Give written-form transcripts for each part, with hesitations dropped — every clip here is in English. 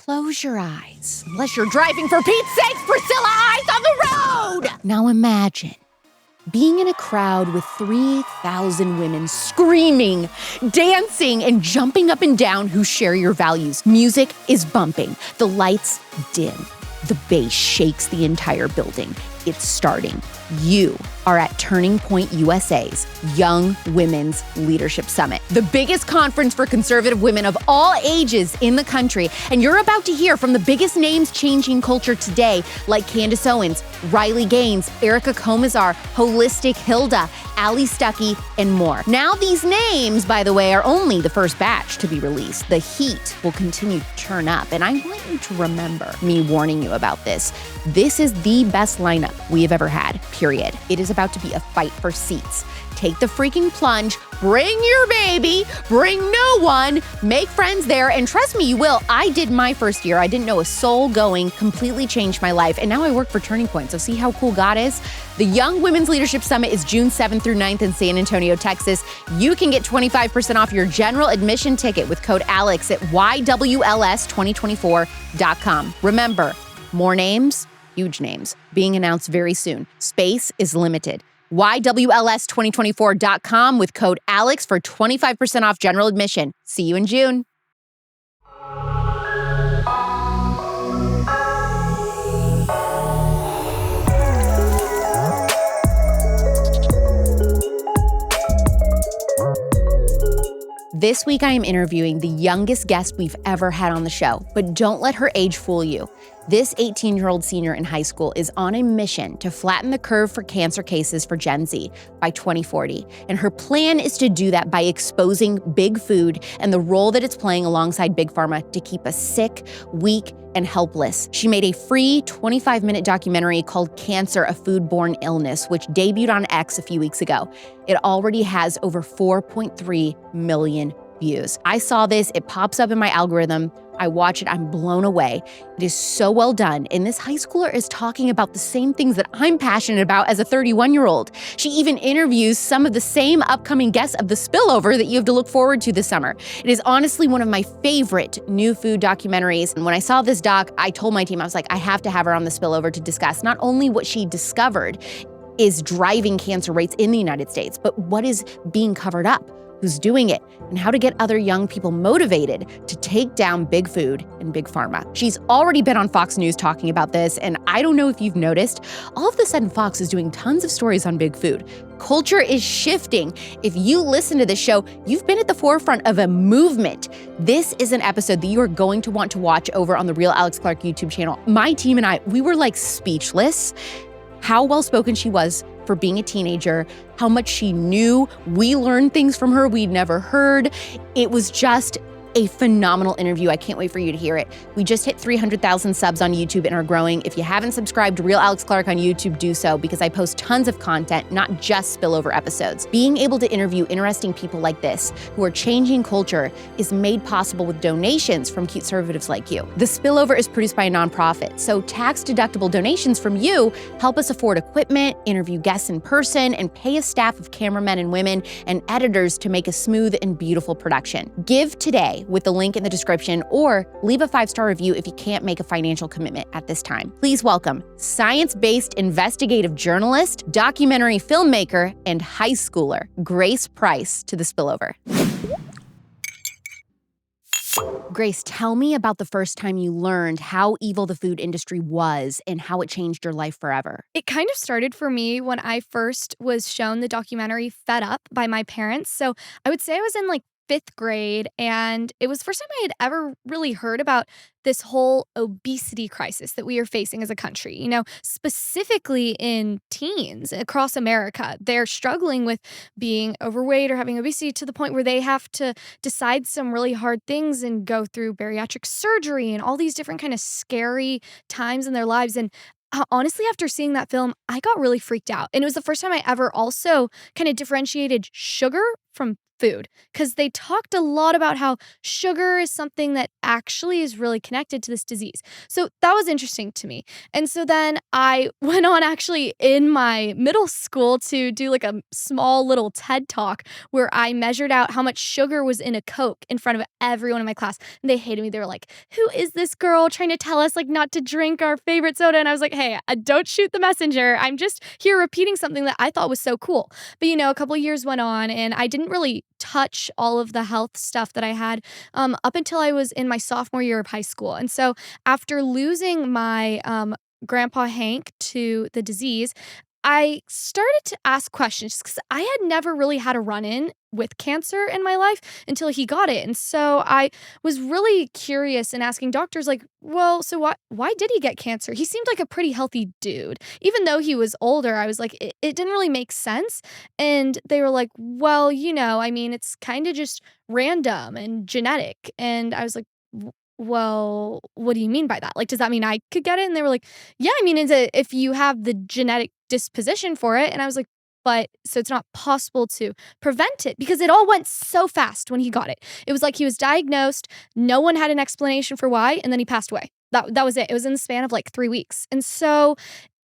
close your eyes. Unless you're driving, for Pete's sakes, Priscilla, eyes on the road! Now imagine being in a crowd with 3,000 women screaming, dancing, and jumping up and down who share your values. Music is bumping. The lights dim. The bass shakes the entire building. It's starting. You are at Turning Point USA's Young Women's Leadership Summit, the biggest conference for conservative women of all ages in the country. And you're about to hear from the biggest names changing culture today, like Candace Owens, Riley Gaines, Erica Comazar, Holistic Hilda, Ali Stuckey, and more. Now, these names, by the way, are only the first batch to be released. The heat will continue to turn up, and I want you to remember me warning you about this. This is the best lineup we have ever had, period. It is about to be a fight for seats. Take the freaking plunge, bring your baby, bring no one, make friends there, and trust me, you will. I did my first year. I didn't know a soul going, completely changed my life, and now I work for Turning Point, so see how cool God is? The Young Women's Leadership Summit is June 7th through 9th in San Antonio, Texas. You can get 25% off your general admission ticket with code ALEX at YWLS2024.com. Remember, more names, huge names, being announced very soon. Space is limited. YWLS2024.com with code ALEX for 25% off general admission. See you in June. This week, I am interviewing the youngest guest we've ever had on the show, but don't let her age fool you. This 18-year-old senior in high school is on a mission to flatten the curve for cancer cases for Gen Z by 2040. And her plan is to do that by exposing big food and the role that it's playing alongside Big Pharma to keep us sick, weak, and helpless. She made a free 25-minute documentary called Cancer, a Food-Borne Illness, which debuted on X a few weeks ago. It already has over 4.3 million views. I saw this, it pops up in my algorithm. I watch it, I'm blown away. It is so well done. And this high schooler is talking about the same things that I'm passionate about as a 31-year-old. She even interviews some of the same upcoming guests of the Spillover that you have to look forward to this summer. It is honestly one of my favorite new food documentaries. And when I saw this doc, I told my team, I was like, I have to have her on the Spillover to discuss not only what she discovered is driving cancer rates in the United States, but what is being covered up, who's doing it, and how to get other young people motivated to take down big food and big pharma. She's already been on Fox News talking about this, and I don't know if you've noticed, all of a sudden Fox is doing tons of stories on big food. Culture is shifting. If you listen to this show, you've been at the forefront of a movement. This is an episode that you are going to want to watch over on the Real Alex Clark YouTube channel. My team and I, we were like speechless. How well-spoken she was for being a teenager, how much she knew. We learned things from her we'd never heard. It was just a phenomenal interview. I can't wait for you to hear it. We just hit 300,000 subs on YouTube and are growing. If you haven't subscribed to Real Alex Clark on YouTube, do so, because I post tons of content, not just Spillover episodes. Being able to interview interesting people like this who are changing culture is made possible with donations from conservatives like you. The Spillover is produced by a nonprofit, so tax-deductible donations from you help us afford equipment, interview guests in person, and pay a staff of cameramen and women and editors to make a smooth and beautiful production. Give today with the link in the description, or leave a 5-star review if you can't make a financial commitment at this time. Please welcome science-based investigative journalist, documentary filmmaker, and high schooler, Grace Price, to the Spillover. Grace, tell me about the first time you learned how evil the food industry was and how it changed your life forever. It kind of started for me when I first was shown the documentary Fed Up by my parents. So I would say I was in like 5th grade, and it was the first time I had ever really heard about this whole obesity crisis that we are facing as a country. You know, specifically in teens across America, they're struggling with being overweight or having obesity to the point where they have to decide some really hard things and go through bariatric surgery and all these different kind of scary times in their lives. And honestly, after seeing that film, I got really freaked out. And it was the first time I ever also kind of differentiated sugar from food, because they talked a lot about how sugar is something that actually is really connected to this disease. So that was interesting to me. And so then I went on actually in my middle school to do like a small little TED talk where I measured out how much sugar was in a Coke in front of everyone in my class. And they hated me. They were like, who is this girl trying to tell us like not to drink our favorite soda? And I was like, hey, don't shoot the messenger. I'm just here repeating something that I thought was so cool. But a couple of years went on and I didn't really touch all of the health stuff that I had up until I was in my sophomore year of high school. And so after losing my grandpa Hank to the disease, I started to ask questions because I had never really had a run-in with cancer in my life until he got it. And so I was really curious and asking doctors like, well, so why did he get cancer? He seemed like a pretty healthy dude. Even though he was older, I was like, it didn't really make sense. And they were like, well, I mean, it's kind of just random and genetic. And I was like, well, what do you mean by that? Like, does that mean I could get it? And they were like, yeah, I mean, if you have the genetic disposition for it. And I was like, but so it's not possible to prevent it because it all went so fast when he got it. It was like he was diagnosed, no one had an explanation for why, and then he passed away. That was it. It was in the span of like 3 weeks. And so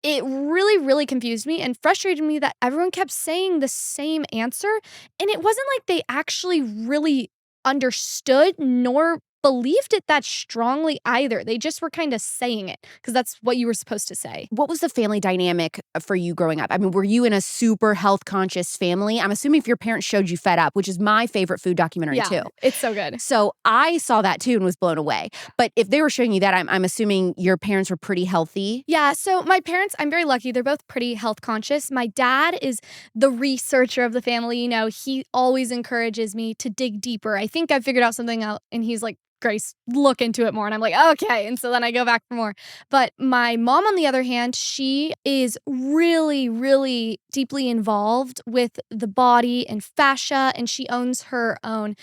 it really, really confused me and frustrated me that everyone kept saying the same answer. And it wasn't like they actually really understood nor believed it that strongly either. They just were kind of saying it because that's what you were supposed to say. What was the family dynamic for you growing up? I mean, were you in a super health conscious family? I'm assuming if your parents showed you Fed Up, which is my favorite food documentary too. It's so good. So I saw that too and was blown away. But if they were showing you that, I'm assuming your parents were pretty healthy. Yeah, so my parents, I'm very lucky. They're both pretty health conscious. My dad is the researcher of the family. He always encourages me to dig deeper. I think I figured out something out and he's like, Grace, look into it more. And I'm like, okay. And so then I go back for more. But my mom, on the other hand, she is really, really deeply involved with the body and fascia. And she owns her own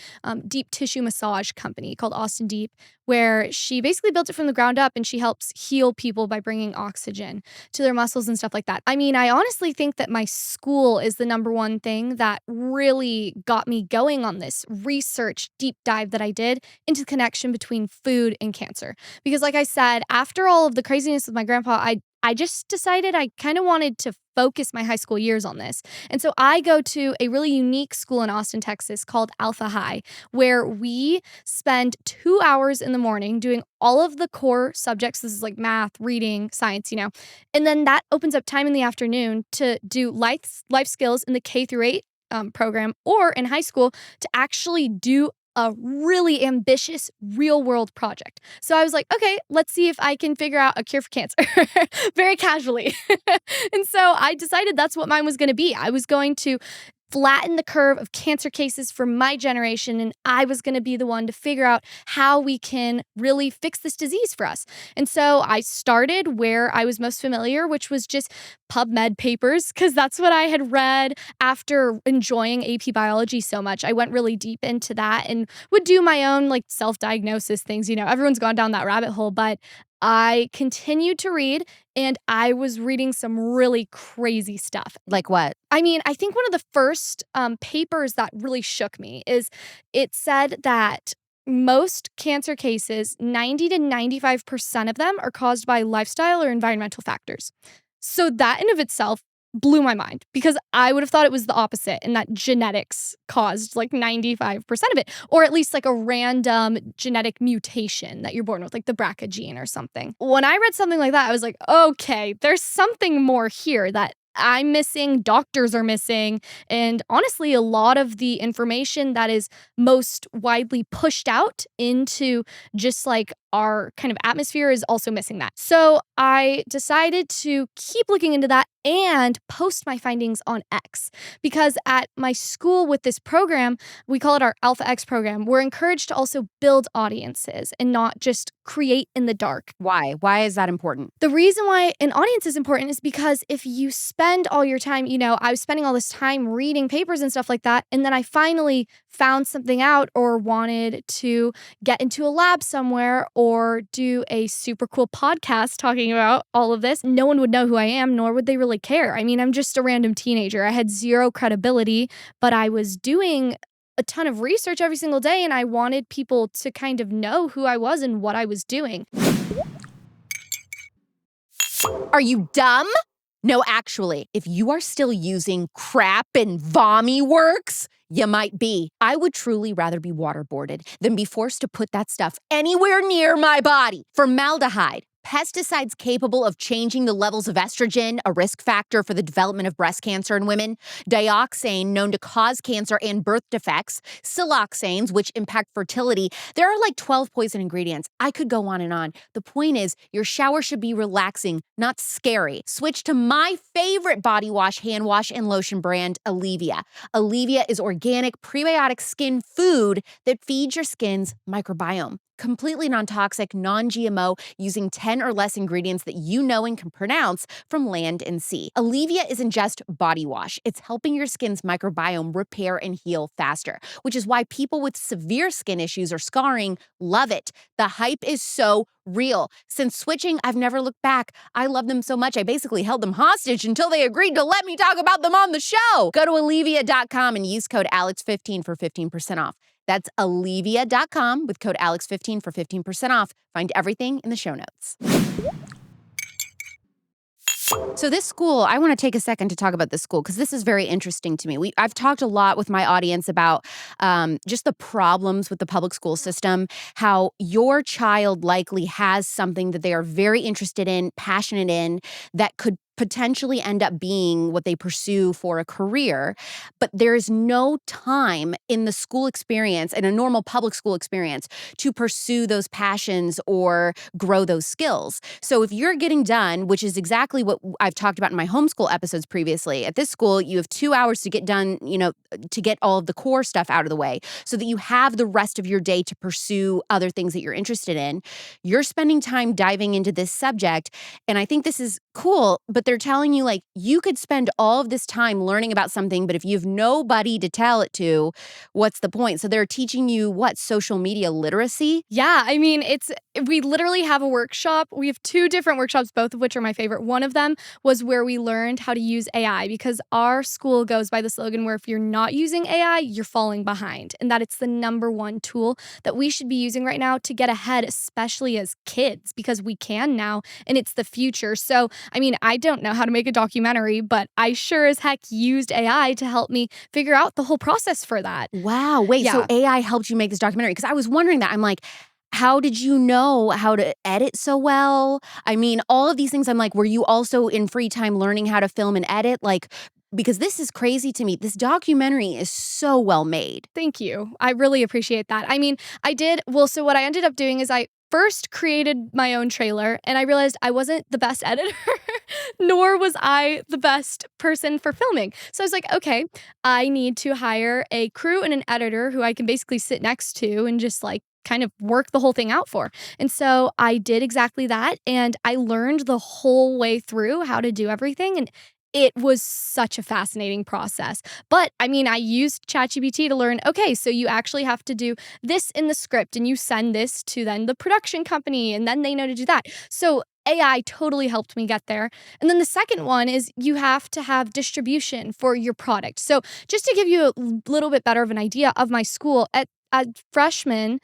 deep tissue massage company called Austin Deep, where she basically built it from the ground up and she helps heal people by bringing oxygen to their muscles and stuff like that. I mean, I honestly think that my school is the number one thing that really got me going on this research deep dive that I did into the connection between food and cancer. Because like I said, after all of the craziness with my grandpa, I just decided I kind of wanted to focus my high school years on this. And so I go to a really unique school in Austin, Texas called Alpha High, where we spend 2 hours in the morning doing all of the core subjects. This is like math, reading, science, and then that opens up time in the afternoon to do life skills in the K through 8 program or in high school to actually do a really ambitious real world project. So I was like, okay, let's see if I can figure out a cure for cancer very casually. And so I decided that's what mine was going to be. I was going to flatten the curve of cancer cases for my generation, and I was going to be the one to figure out how we can really fix this disease for us. And so I started where I was most familiar, which was just PubMed papers, because that's what I had read after enjoying AP biology so much. I went really deep into that and would do my own like self-diagnosis things. Everyone's gone down that rabbit hole, but I continued to read and I was reading some really crazy stuff. Like what? I mean, I think one of the first papers that really shook me is it said that most cancer cases, 90 to 95% of them are caused by lifestyle or environmental factors. So that in of itself blew my mind because I would have thought it was the opposite and that genetics caused like 95% of it, or at least like a random genetic mutation that you're born with, like the BRCA gene or something. When I read something like that, I was like, okay, there's something more here that I'm missing, doctors are missing, and honestly, a lot of the information that is most widely pushed out into just like our kind of atmosphere is also missing that. So I decided to keep looking into that and post my findings on X because at my school with this program, we call it our Alpha X program, we're encouraged to also build audiences and not just create in the dark. Why? Why is that important? The reason why an audience is important is because if you spend all your time, I was spending all this time reading papers and stuff like that, and then I finally found something out or wanted to get into a lab somewhere or do a super cool podcast talking about all of this, no one would know who I am, nor would they really care. I mean, I'm just a random teenager. I had zero credibility, but I was doing a ton of research every single day, and I wanted people to kind of know who I was and what I was doing. Are you dumb? No, actually, if you are still using crap and vommy works, you might be. I would truly rather be waterboarded than be forced to put that stuff anywhere near my body. Formaldehyde, pesticides capable of changing the levels of estrogen, a risk factor for the development of breast cancer in women, dioxane, known to cause cancer and birth defects, siloxanes, which impact fertility. There are like 12 poison ingredients. I could go on and on. The point is, your shower should be relaxing, not scary. Switch to my favorite body wash, hand wash, and lotion brand, ALEAVIA. ALEAVIA is organic, prebiotic skin food that feeds your skin's microbiome. Completely non-toxic, non-GMO, using 10 or less ingredients that you know and can pronounce from land and sea. ALEAVIA isn't just body wash. It's helping your skin's microbiome repair and heal faster, which is why people with severe skin issues or scarring love it. The hype is so real. Since switching, I've never looked back. I love them so much, I basically held them hostage until they agreed to let me talk about them on the show. Go to ALEAVIA.com and use code ALEX15 for 15% off. That's ALEAVIA.com with code ALEX15 for 15% off. Find everything in the show notes. So this school, I want to take a second to talk about this school because this is very interesting to me. I've talked a lot with my audience about just the problems with the public school system, how your child likely has something that they are very interested in, passionate in, that could potentially end up being what they pursue for a career, but there is no time in the school experience, in a normal public school experience, to pursue those passions or grow those skills. So if you're getting done, which is exactly what I've talked about in my homeschool episodes previously, at this school, you have 2 hours to get done, to get all of the core stuff out of the way so that you have the rest of your day to pursue other things that you're interested in. You're spending time diving into this subject, and I think this is cool, but they're telling you, like, you could spend all of this time learning about something, but if you have nobody to tell it to, what's the point? So they're teaching you what? Social media literacy? Yeah, I mean, we literally have a workshop. We have 2 different workshops, both of which are my favorite. One of them was where we learned how to use AI because our school goes by the slogan where if you're not using AI, you're falling behind, and that it's the #1 tool that we should be using right now to get ahead, especially as kids, because we can now, and it's the future. So, I mean, I don't know how to make a documentary, but I sure as heck used AI to help me figure out the whole process for that. Wow. Wait, Yeah. so AI helped you make this documentary? Because I was wondering that. I'm like, how did you know how to edit so well? I mean, all of these things, I'm like, were you also in free time learning how to film and edit? Like, because this is crazy to me. This documentary is so well made. Thank you. I really appreciate that. I mean, so what I ended up doing is I first created my own trailer, and I realized I wasn't the best editor, nor was I the best person for filming. So I was like, okay, I need to hire a crew and an editor who I can basically sit next to and just like kind of work the whole thing out for. And so I did exactly that, and I learned the whole way through how to do everything, and it was such a fascinating process. But I mean, I used ChatGPT to learn, okay, so you actually have to do this in the script and you send this to then the production company and then they know to do that. So AI totally helped me get there. And then the second one is you have to have distribution for your product. So just to give you a little bit better of an idea of my school, as freshmen,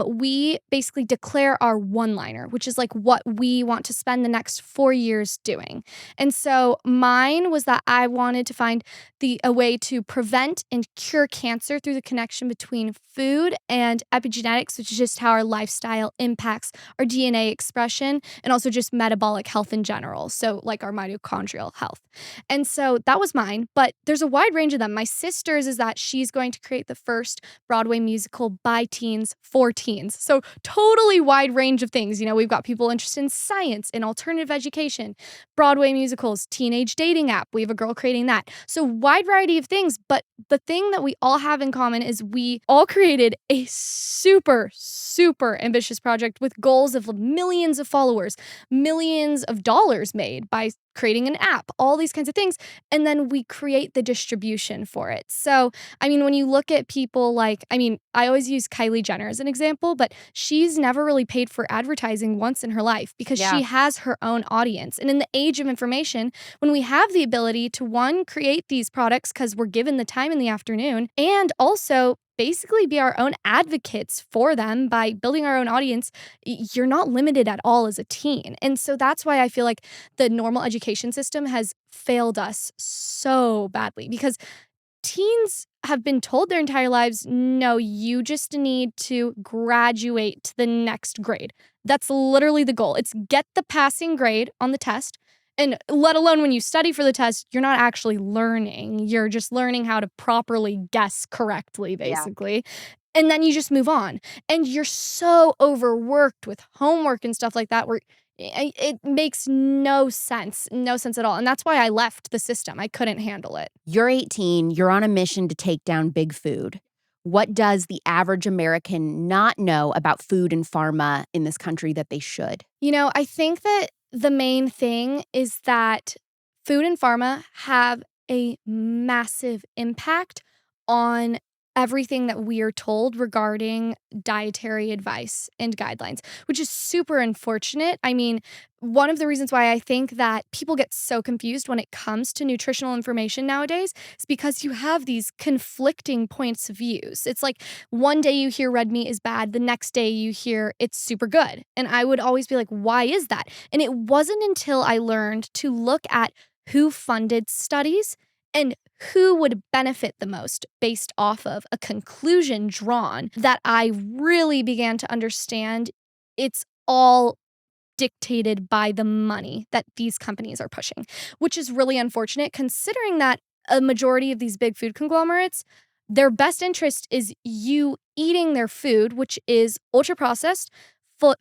we basically declare our one-liner, which is like what we want to spend the next 4 years doing. And so mine was that I wanted to find a way to prevent and cure cancer through the connection between food and epigenetics, which is just how our lifestyle impacts our DNA expression and also just metabolic health in general. So like our mitochondrial health. And so that was mine, but there's a wide range of them. My sister's is that she's going to create the first Broadway musical by teens for teens. So totally wide range of things. We've got people interested in science and alternative education, Broadway musicals, teenage dating app. We have a girl creating that. So wide variety of things. But the thing that we all have in common is we all created a super, super ambitious project with goals of millions of followers, millions of dollars made by creating an app, all these kinds of things. And then we create the distribution for it. So, I mean, when you look at people I always use Kylie Jenner as an example, but she's never really paid for advertising once in her life because she has her own audience. And in the age of information, when we have the ability to, one, create these products because we're given the time in the afternoon, and also basically be our own advocates for them by building our own audience, you're not limited at all as a teen. And so that's why I feel like the normal education system has failed us so badly, because teens have been told their entire lives, no, you just need to graduate to the next grade. That's literally the goal. It's get the passing grade on the test. And let alone when you study for the test, you're not actually learning. You're just learning how to properly guess correctly, basically. Yeah. And then you just move on. And you're so overworked with homework and stuff like that where it makes no sense at all. And that's why I left the system. I couldn't handle it. You're 18, you're on a mission to take down big food. What does the average American not know about food and pharma in this country that they should? I think that the main thing is that food and pharma have a massive impact on everything that we are told regarding dietary advice and guidelines, which is super unfortunate. I mean, one of the reasons why I think that people get so confused when it comes to nutritional information nowadays is because you have these conflicting points of views. It's like one day you hear red meat is bad, the next day you hear it's super good. And I would always be like, why is that? And it wasn't until I learned to look at who funded studies and who would benefit the most based off of a conclusion drawn that I really began to understand it's all dictated by the money that these companies are pushing, which is really unfortunate considering that a majority of these big food conglomerates, their best interest is you eating their food, which is ultra processed,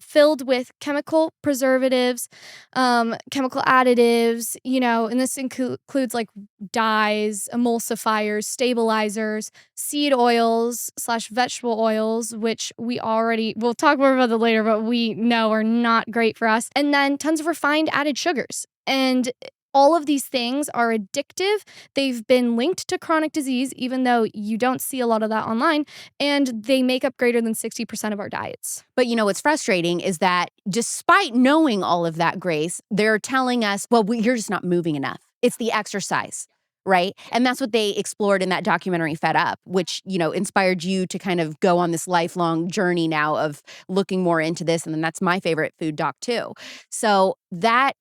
filled with chemical preservatives, chemical additives, and this includes like dyes, emulsifiers, stabilizers, seed oils / vegetable oils, which we'll talk more about that later, but we know are not great for us. And then tons of refined added sugars. And all of these things are addictive. They've been linked to chronic disease, even though you don't see a lot of that online, and they make up greater than 60% of our diets. But what's frustrating is that despite knowing all of that, Grace, they're telling us, well, you're just not moving enough. It's the exercise, right? And that's what they explored in that documentary, Fed Up, which, inspired you to kind of go on this lifelong journey now of looking more into this. And then that's my favorite food doc too. So that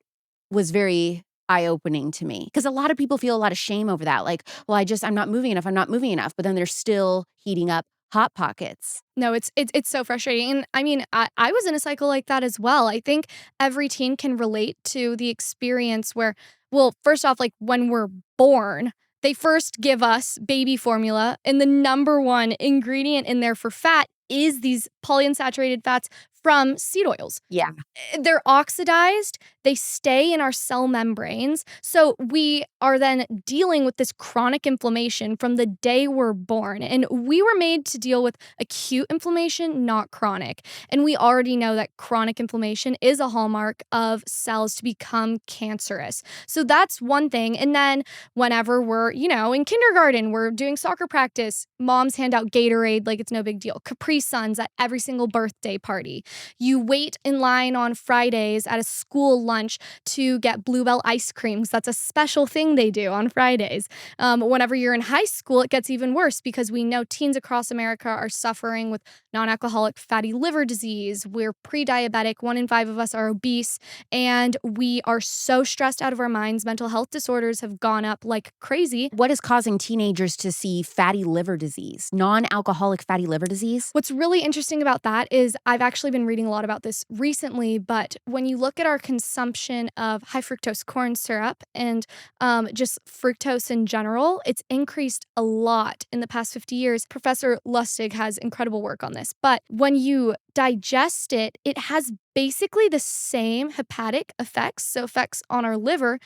was very eye-opening to me, because a lot of people feel a lot of shame over that. Like, well, I'm not moving enough, but then they're still heating up Hot Pockets. No, it's so frustrating. And I mean, I was in a cycle like that as well. I think every teen can relate to the experience where, well, first off, like when we're born, they first give us baby formula, and the number one ingredient in there for fat is these polyunsaturated fats from seed oils. Yeah. They're oxidized, they stay in our cell membranes. So we are then dealing with this chronic inflammation from the day we're born. And we were made to deal with acute inflammation, not chronic. And we already know that chronic inflammation is a hallmark of cells to become cancerous. So that's one thing. And then whenever we're, in kindergarten, we're doing soccer practice, moms hand out Gatorade like it's no big deal. Capri Suns at every single birthday party. You wait in line on Fridays at a school lunch to get Bluebell ice cream, because that's a special thing they do on Fridays. Whenever you're in high school, it gets even worse because we know teens across America are suffering with non-alcoholic fatty liver disease. We're pre-diabetic. 1 in 5 of us are obese, and we are so stressed out of our minds. Mental health disorders have gone up like crazy. What is causing teenagers to see fatty liver disease, non-alcoholic fatty liver disease? What's really interesting about that is I've actually been reading a lot about this recently, but when you look at our consumption of high fructose corn syrup and just fructose in general, it's increased a lot in the past 50 years. Professor Lustig has incredible work on this, but when you digest it, it has basically the same hepatic effects, so effects on our liver,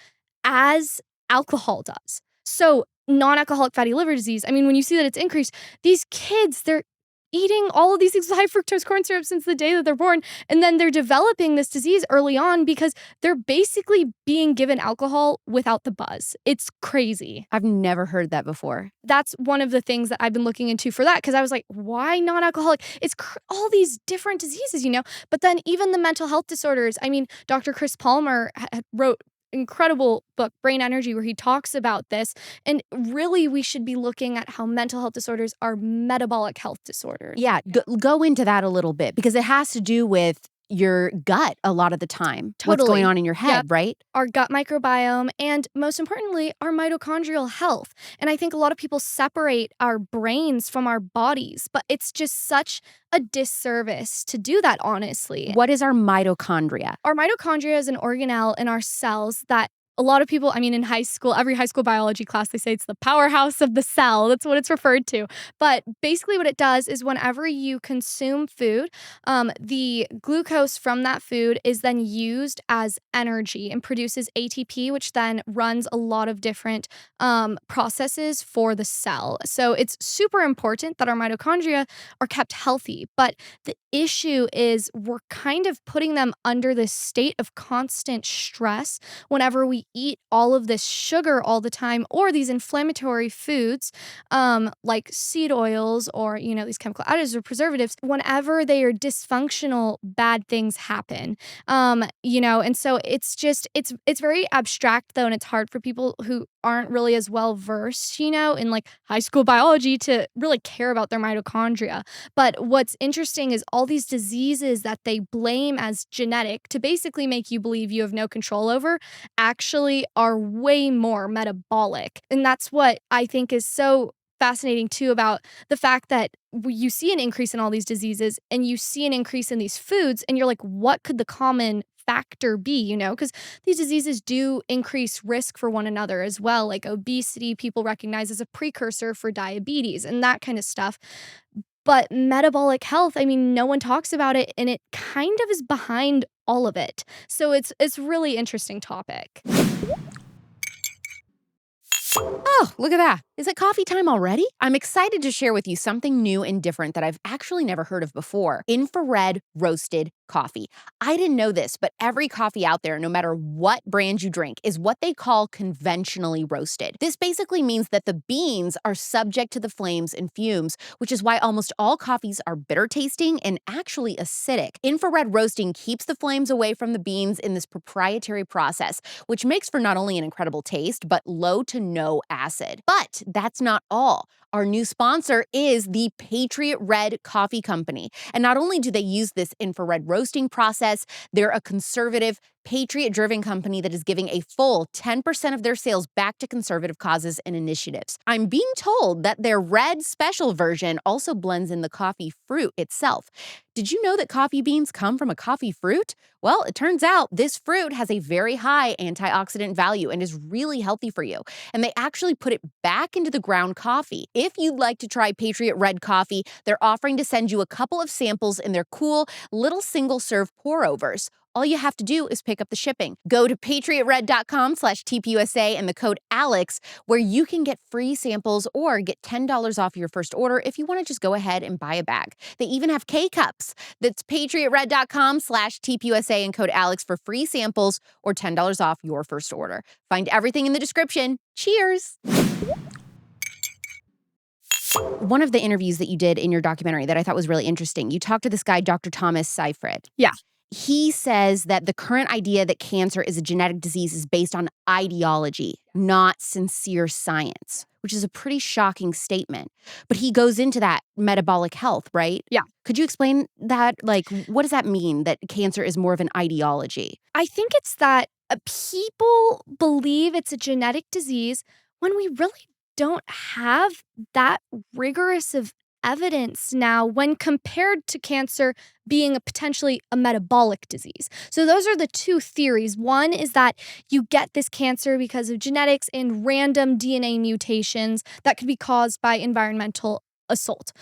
as alcohol does. So non-alcoholic fatty liver disease, I mean, when you see that it's increased, these kids, they're eating all of these things with high fructose corn syrup since the day that they're born, and then they're developing this disease early on because they're basically being given alcohol without the buzz. It's crazy. I've never heard that before. That's one of the things that I've been looking into for that, because I was like, why non-alcoholic? It's all these different diseases, but then even the mental health disorders. I mean, Dr. Chris Palmer wrote incredible book, Brain Energy, where he talks about this. And really, we should be looking at how mental health disorders are metabolic health disorders. Yeah, go into that a little bit because it has to do with your gut a lot of the time. What's going Totally. on in your head, right? Our gut microbiome, and most importantly, our mitochondrial health. And I think a lot of people separate our brains from our bodies, but it's just such a disservice to do that, honestly. What is our mitochondria? Our mitochondria is an organelle in our cells that a lot of people, I mean, in high school, every high school biology class, they say it's the powerhouse of the cell. That's what it's referred to. But basically, what it does is whenever you consume food, the glucose from that food is then used as energy and produces ATP, which then runs a lot of different processes for the cell. So it's super important that our mitochondria are kept healthy. But the issue is we're kind of putting them under this state of constant stress whenever we eat all of this sugar all the time or these inflammatory foods like seed oils or these chemical additives or preservatives. Whenever they are dysfunctional, bad things happen. And so it's very abstract though, and it's hard for people who aren't really as well versed in like high school biology to really care about their mitochondria. But what's interesting is all these diseases that they blame as genetic to basically make you believe you have no control over actually are way more metabolic. And that's what I think is so fascinating too about the fact that you see an increase in all these diseases and you see an increase in these foods and you're like, what could the common factor be, because these diseases do increase risk for one another as well, like obesity people recognize as a precursor for diabetes and that kind of stuff. But metabolic health, I mean, no one talks about it and it kind of is behind all of it. So it's really interesting topic. Oh, look at that. Is it coffee time already? I'm excited to share with you something new and different that I've actually never heard of before. Infrared roasted coffee. I didn't know this, but every coffee out there, no matter what brand you drink, is what they call conventionally roasted. This basically means that the beans are subject to the flames and fumes, which is why almost all coffees are bitter tasting and actually acidic. Infrared roasting keeps the flames away from the beans in this proprietary process, which makes for not only an incredible taste, but low to no acid. But that's not all. Our new sponsor is the Patriot Red Coffee Company. And not only do they use this infrared roasting process, they're a conservative, Patriot-driven company that is giving a full 10% of their sales back to conservative causes and initiatives. I'm being told that their red special version also blends in the coffee fruit itself. Did you know that coffee beans come from a coffee fruit? Well, it turns out this fruit has a very high antioxidant value and is really healthy for you. And they actually put it back into the ground coffee. If you'd like to try Patriot Red Coffee, they're offering to send you a couple of samples in their cool little single-serve pour-overs. All you have to do is pick up the shipping. Go to patriotred.com/TPUSA and the code ALEX, where you can get free samples or get $10 off your first order if you want to just go ahead and buy a bag. They even have K-Cups. That's patriotred.com/TPUSA and code ALEX for free samples or $10 off your first order. Find everything in the description. Cheers! One of the interviews that you did in your documentary that I thought was really interesting, you talked to this guy, Dr. Thomas Seyfried. Yeah. He says that the current idea that cancer is a genetic disease is based on ideology, not sincere science, which is a pretty shocking statement. But he goes into that metabolic health, right? Yeah. Could you explain that? Like, what does that mean, that cancer is more of an ideology? I think it's that people believe it's a genetic disease when we really don't have that rigorous of evidence now when compared to cancer being potentially a metabolic disease. So those are the two theories. One is that you get this cancer because of genetics and random DNA mutations that could be caused by environmental assault.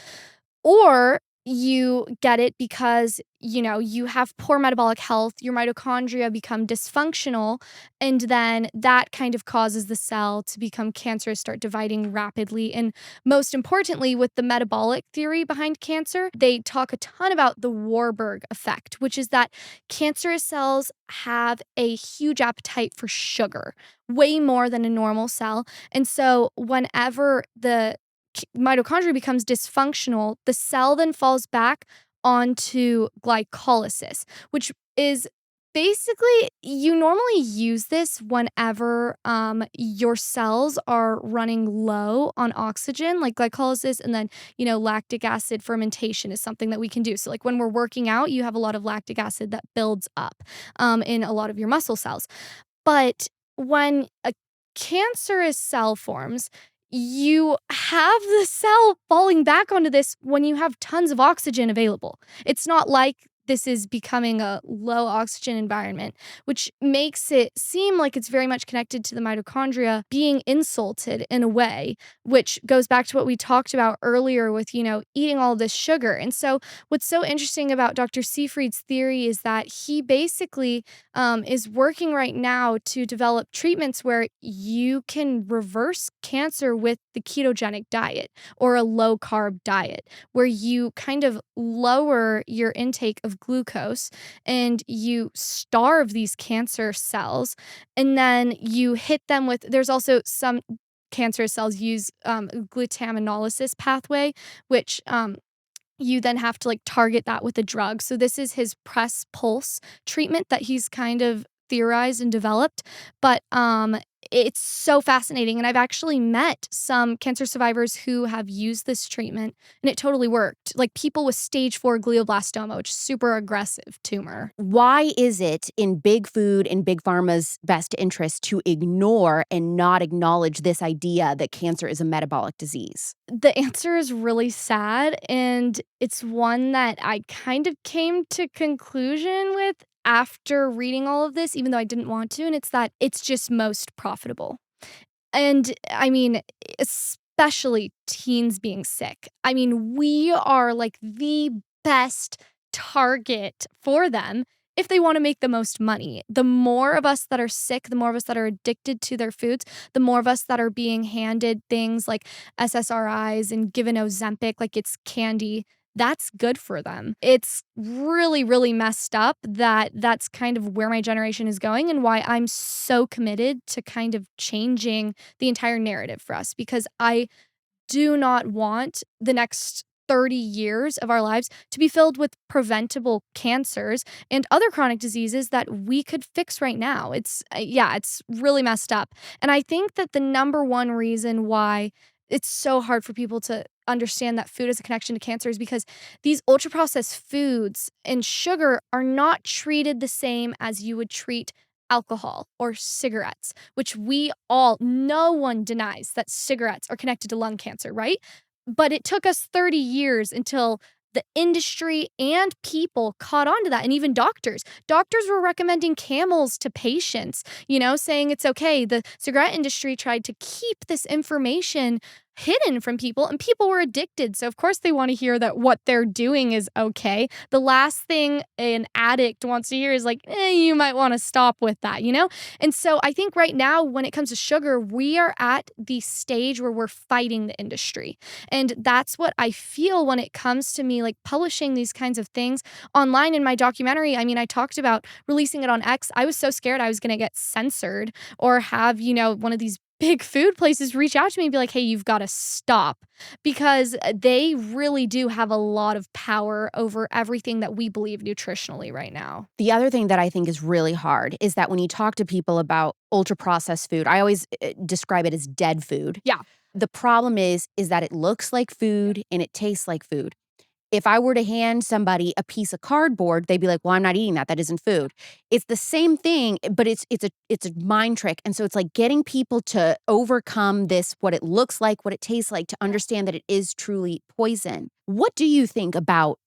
Or you get it because, you have poor metabolic health, your mitochondria become dysfunctional, and then that kind of causes the cell to become cancerous, start dividing rapidly. And most importantly, with the metabolic theory behind cancer, they talk a ton about the Warburg effect, which is that cancerous cells have a huge appetite for sugar, way more than a normal cell. And so whenever the mitochondria becomes dysfunctional, the cell then falls back onto glycolysis, which is Basically, you normally use this whenever your cells are running low on oxygen, like glycolysis, and then, lactic acid fermentation is something that we can do. So, like when we're working out, you have a lot of lactic acid that builds up in a lot of your muscle cells. But when a cancerous cell forms, you have the cell falling back onto this when you have tons of oxygen available. It's not like this is becoming a low oxygen environment, which makes it seem like it's very much connected to the mitochondria being insulted in a way, which goes back to what we talked about earlier with, eating all this sugar. And so what's so interesting about Dr. Seyfried's theory is that he basically is working right now to develop treatments where you can reverse cancer with the ketogenic diet or a low carb diet, where you kind of lower your intake of glucose and you starve these cancer cells, and then you hit them with, there's also some cancerous cells use glutaminolysis pathway, which you then have to like target that with a drug. So this is his press pulse treatment that he's kind of theorized and developed. But it's so fascinating. And I've actually met some cancer survivors who have used this treatment and it totally worked. Like people with stage 4 glioblastoma, which is super aggressive tumor. Why is it in big food and big pharma's best interest to ignore and not acknowledge this idea that cancer is a metabolic disease? The answer is really sad, and it's one that I kind of came to conclusion with after reading all of this, even though I didn't want to, and it's that it's just most profitable. And I mean, especially teens being sick. I mean, we are like the best target for them if they want to make the most money. The more of us that are sick, the more of us that are addicted to their foods, the more of us that are being handed things like SSRIs and given Ozempic like it's candy, that's good for them. It's really, really messed up that that's kind of where my generation is going and why I'm so committed to kind of changing the entire narrative for us, because I do not want the next 30 years of our lives to be filled with preventable cancers and other chronic diseases that we could fix right now. It's really messed up. And I think that the number one reason why it's so hard for people to understand that food has a connection to cancer is because these ultra processed foods and sugar are not treated the same as you would treat alcohol or cigarettes, which no one denies that cigarettes are connected to lung cancer, right? But it took us 30 years until the industry and people caught on to that. And even doctors were recommending Camels to patients, saying it's okay. The cigarette industry tried to keep this information hidden from people, and people were addicted. So of course they want to hear that what they're doing is okay. The last thing an addict wants to hear is like, you might want to stop with that, And so I think right now when it comes to sugar, we are at the stage where we're fighting the industry. And that's what I feel when it comes to me like publishing these kinds of things online. In my documentary, I mean, I talked about releasing it on X. I was so scared I was going to get censored or have, one of these big food places reach out to me and be like, hey, you've got to stop, because they really do have a lot of power over everything that we believe nutritionally right now. The other thing that I think is really hard is that when you talk to people about ultra-processed food, I always describe it as dead food. Yeah. The problem is that it looks like food and it tastes like food. If I were to hand somebody a piece of cardboard, they'd be like, well, I'm not eating that. That isn't food. It's the same thing, but it's a mind trick. And so it's like getting people to overcome this, what it looks like, what it tastes like, to understand that it is truly poison. What do you think about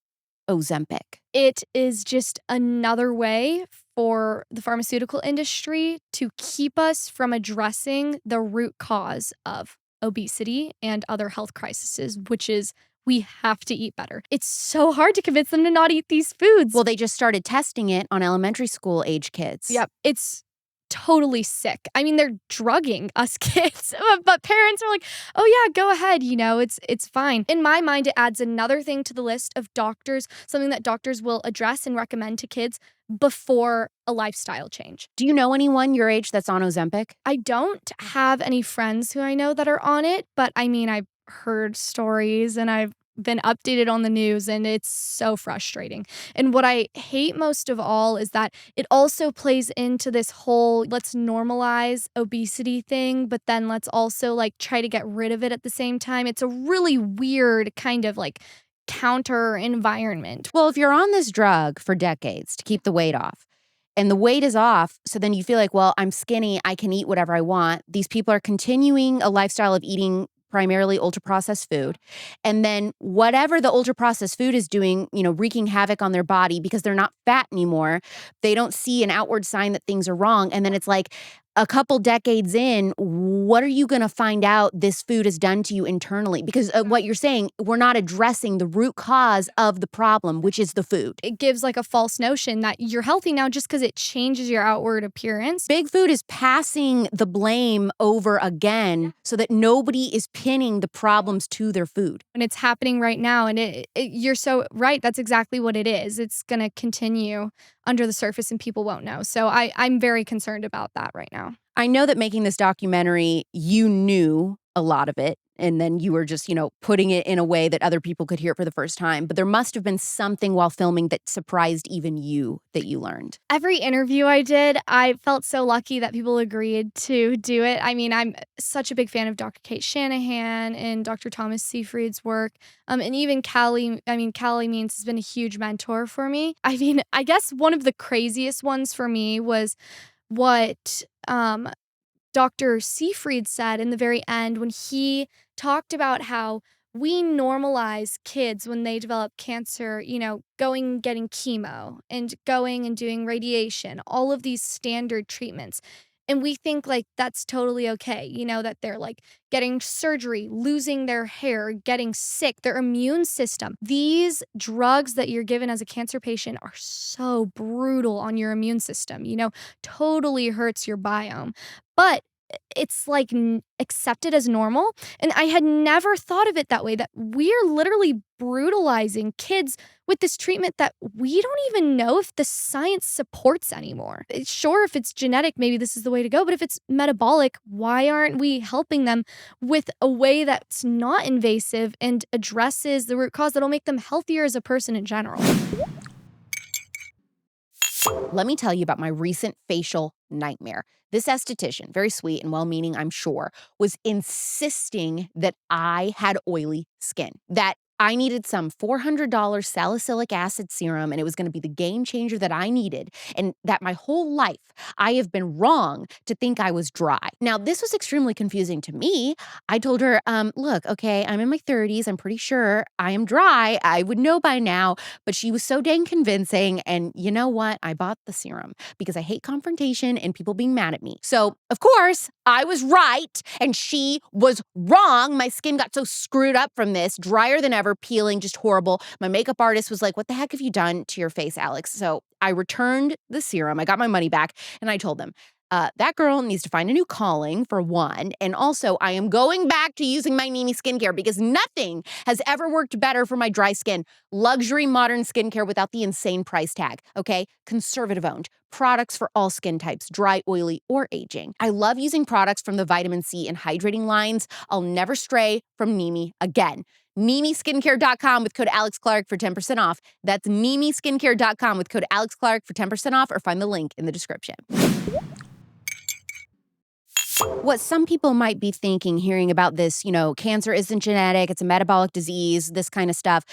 Ozempic? It is just another way for the pharmaceutical industry to keep us from addressing the root cause of obesity and other health crises, which is we have to eat better. It's so hard to convince them to not eat these foods. Well, they just started testing it on elementary school age kids. Yep. It's totally sick. I mean, they're drugging us kids, but parents are like, oh yeah, go ahead. It's fine. In my mind, it adds another thing to the list of doctors, something that doctors will address and recommend to kids before a lifestyle change. Do you know anyone your age that's on Ozempic? I don't have any friends who I know that are on it, but I mean, I've heard stories and I've been updated on the news, and it's so frustrating. And what I hate most of all is that it also plays into this whole let's normalize obesity thing, but then let's also like try to get rid of it at the same time. It's a really weird kind of like counter environment. Well, if you're on this drug for decades to keep the weight off, and the weight is off, so then you feel like, well, I'm skinny, I can eat whatever I want. These people are continuing a lifestyle of eating primarily ultra-processed food. And then whatever the ultra-processed food is doing, wreaking havoc on their body because they're not fat anymore, they don't see an outward sign that things are wrong. And then it's like, a couple decades in, what are you going to find out this food has done to you internally? Because what you're saying, we're not addressing the root cause of the problem, which is the food. It gives like a false notion that you're healthy now just because it changes your outward appearance. Big food is passing the blame over again so that nobody is pinning the problems to their food. And it's happening right now. And you're so right. That's exactly what it is. It's going to continue under the surface and people won't know. So I'm very concerned about that right now. I know that making this documentary, you knew a lot of it, and then you were just, putting it in a way that other people could hear it for the first time. But there must have been something while filming that surprised even you that you learned. Every interview I did, I felt so lucky that people agreed to do it. I mean, I'm such a big fan of Dr. Kate Shanahan and Dr. Thomas Seyfried's work. And even Callie Means has been a huge mentor for me. I mean, I guess one of the craziest ones for me was what Dr. Seyfried said in the very end when he talked about how we normalize kids when they develop cancer, going and getting chemo and going and doing radiation, all of these standard treatments. And we think like that's totally okay, that they're like getting surgery, losing their hair, getting sick, their immune system. These drugs that you're given as a cancer patient are so brutal on your immune system, totally hurts your biome. But it's like accepted as normal. And I had never thought of it that way, that we're literally brutalizing kids with this treatment that we don't even know if the science supports anymore. Sure, if it's genetic, maybe this is the way to go. But if it's metabolic, why aren't we helping them with a way that's not invasive and addresses the root cause that'll make them healthier as a person in general? Let me tell you about my recent facial nightmare. This esthetician, very sweet and well-meaning, I'm sure, was insisting that I had oily skin, that I needed some $400 salicylic acid serum, and it was going to be the game changer that I needed, and that my whole life I have been wrong to think I was dry. Now, this was extremely confusing to me. I told her, look, okay, I'm in my 30s. I'm pretty sure I am dry. I would know by now, but she was so dang convincing, and you know what? I bought the serum because I hate confrontation and people being mad at me. So, of course, I was right, and she was wrong. My skin got so screwed up from this, drier than ever, peeling, just horrible. My makeup artist was like, what the heck have you done to your face, Alex? So I returned the serum. I got my money back, and I told them, that girl needs to find a new calling, for one. And also, I am going back to using my NIMI skincare because nothing has ever worked better for my dry skin. Luxury modern skincare without the insane price tag, okay? Conservative owned. Products for all skin types, dry, oily, or aging. I love using products from the vitamin C and hydrating lines. I'll never stray from NIMI again. NIMIskincare.com with code AlexClark for 10% off. That's NIMIskincare.com with code AlexClark for 10% off, or find the link in the description. What some people might be thinking, hearing about this, cancer isn't genetic, it's a metabolic disease, this kind of stuff.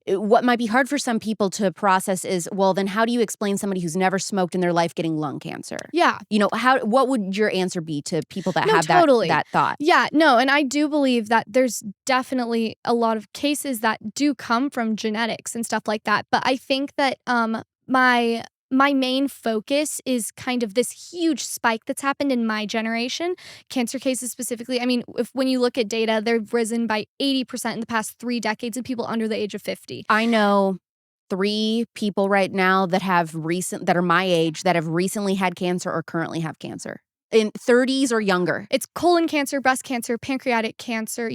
What might be hard for some people to process is, well, then how do you explain somebody who's never smoked in their life getting lung cancer? Yeah. What would your answer be to people that have totally. that thought? Yeah, no, and I do believe that there's definitely a lot of cases that do come from genetics and stuff like that. But I think that my main focus is kind of this huge spike that's happened in my generation, cancer cases specifically. I mean, when you look at data, they've risen by 80% in the past 3 decades of people under the age of 50. I know 3 people right now that are my age that have recently had cancer or currently have cancer. In 30s or younger. It's colon cancer, breast cancer, pancreatic cancer,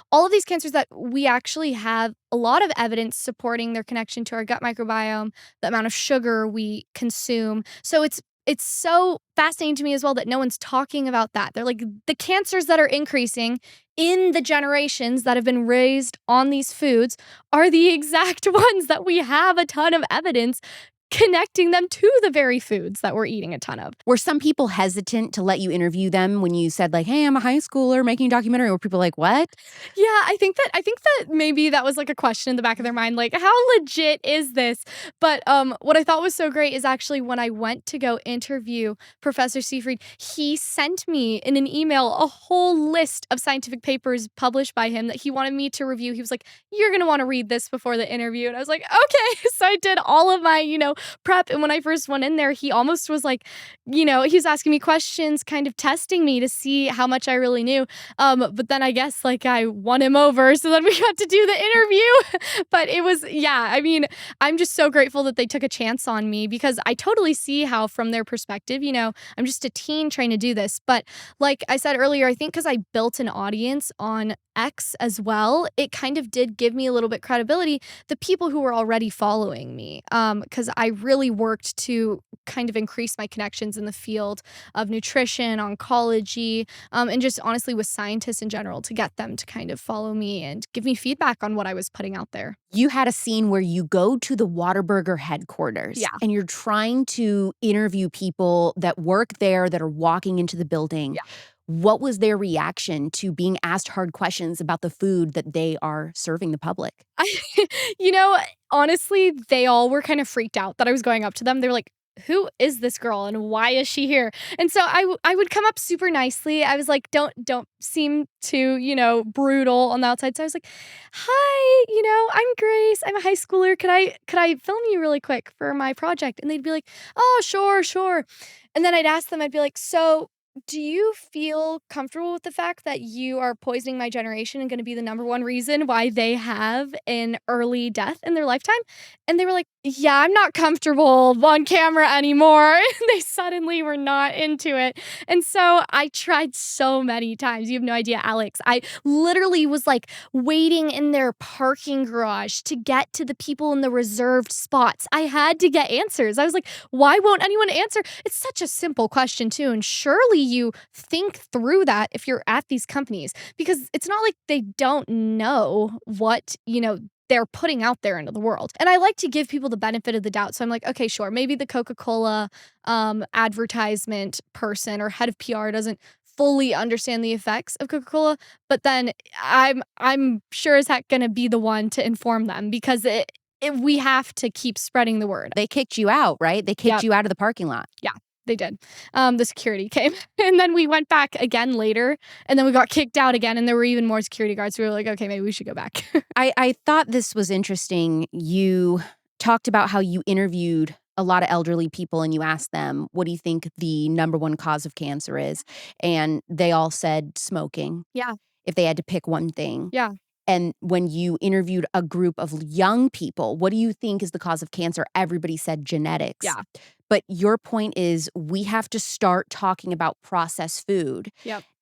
all of these cancers that we actually have a lot of evidence supporting their connection to our gut microbiome, the amount of sugar we consume. So it's so fascinating to me as well that no one's talking about that. They're like, the cancers that are increasing in the generations that have been raised on these foods are the exact ones that we have a ton of evidence connecting them to the very foods that we're eating a ton of. Were some people hesitant to let you interview them when you said like, hey, I'm a high schooler making a documentary? Were people like, what? Yeah, I think that maybe that was like a question in the back of their mind, like, how legit is this? But what I thought was so great is actually when I went to go interview Professor Seafried, he sent me in an email a whole list of scientific papers published by him that he wanted me to review. He was like, you're gonna want to read this before the interview. And I was like, okay. So I did all of my, prep. And when I first went in there, he almost was like, he was asking me questions, kind of testing me to see how much I really knew. But then I guess like I won him over. So then we got to do the interview. But it was, yeah, I mean, I'm just so grateful that they took a chance on me because I totally see how from their perspective, I'm just a teen trying to do this. But like I said earlier, I think because I built an audience on X as well, it kind of did give me a little bit credibility, the people who were already following me, because I really worked to kind of increase my connections in the field of nutrition, oncology, and just honestly with scientists in general to get them to kind of follow me and give me feedback on what I was putting out there. You had a scene where you go to the Whataburger headquarters and you're trying to interview people that work there that are walking into the building. Yeah. What was their reaction to being asked hard questions about the food that they are serving the public? Honestly, they all were kind of freaked out that I was going up to them. They were like, who is this girl and why is she here? And so I would come up super nicely. I was like, don't seem too, brutal on the outside. So I was like, hi, I'm Grace. I'm a high schooler. Could I film you really quick for my project? And they'd be like, oh, sure. And then I'd ask them, I'd be like, so do you feel comfortable with the fact that you are poisoning my generation and going to be the number one reason why they have an early death in their lifetime? And they were like, yeah, I'm not comfortable on camera anymore. And they suddenly were not into it. And so I tried so many times. You have no idea, Alex. I literally was like waiting in their parking garage to get to the people in the reserved spots. I had to get answers. I was like, why won't anyone answer? It's such a simple question too. And surely you think through that if you're at these companies, because it's not like they don't know what, they're putting out there into the world. And I like to give people the benefit of the doubt. So I'm like, okay, sure, maybe the Coca-Cola advertisement person or head of PR doesn't fully understand the effects of Coca-Cola, but then I'm sure as heck gonna be the one to inform them because we have to keep spreading the word. They kicked you out, right? They kicked you out of the parking lot. Yeah. They did. The security came and then we went back again later and then we got kicked out again and there were even more security guards. We were like, okay, maybe we should go back. I thought this was interesting. You talked about how you interviewed a lot of elderly people and you asked them, what do you think the number one cause of cancer is? And they all said smoking. Yeah. If they had to pick one thing. Yeah. And when you interviewed a group of young people, what do you think is the cause of cancer? Everybody said genetics. Yeah. But your point is we have to start talking about processed food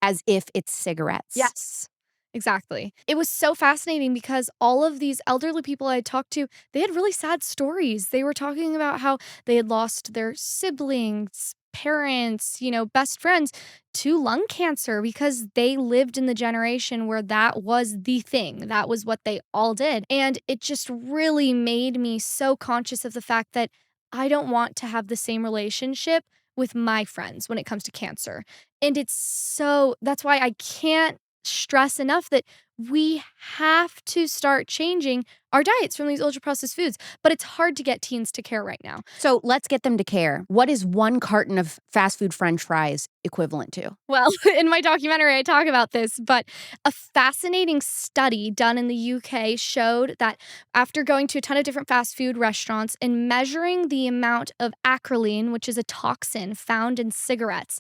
as if it's cigarettes. Yes, exactly. It was so fascinating because all of these elderly people I talked to, they had really sad stories. They were talking about how they had lost their siblings, parents, best friends to lung cancer because they lived in the generation where that was the thing. That was what they all did. And it just really made me so conscious of the fact that I don't want to have the same relationship with my friends when it comes to cancer. And that's why I can't stress enough that we have to start changing our diets from these ultra-processed foods. But it's hard to get teens to care right now. So let's get them to care. What is one carton of fast food French fries equivalent to? Well, in my documentary, I talk about this, but a fascinating study done in the UK showed that after going to a ton of different fast food restaurants and measuring the amount of acrolein, which is a toxin found in cigarettes,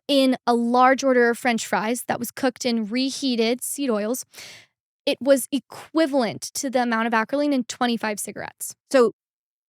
in a large order of French fries that was cooked in reheated seed oils, it was equivalent to the amount of acrolein in 25 cigarettes. So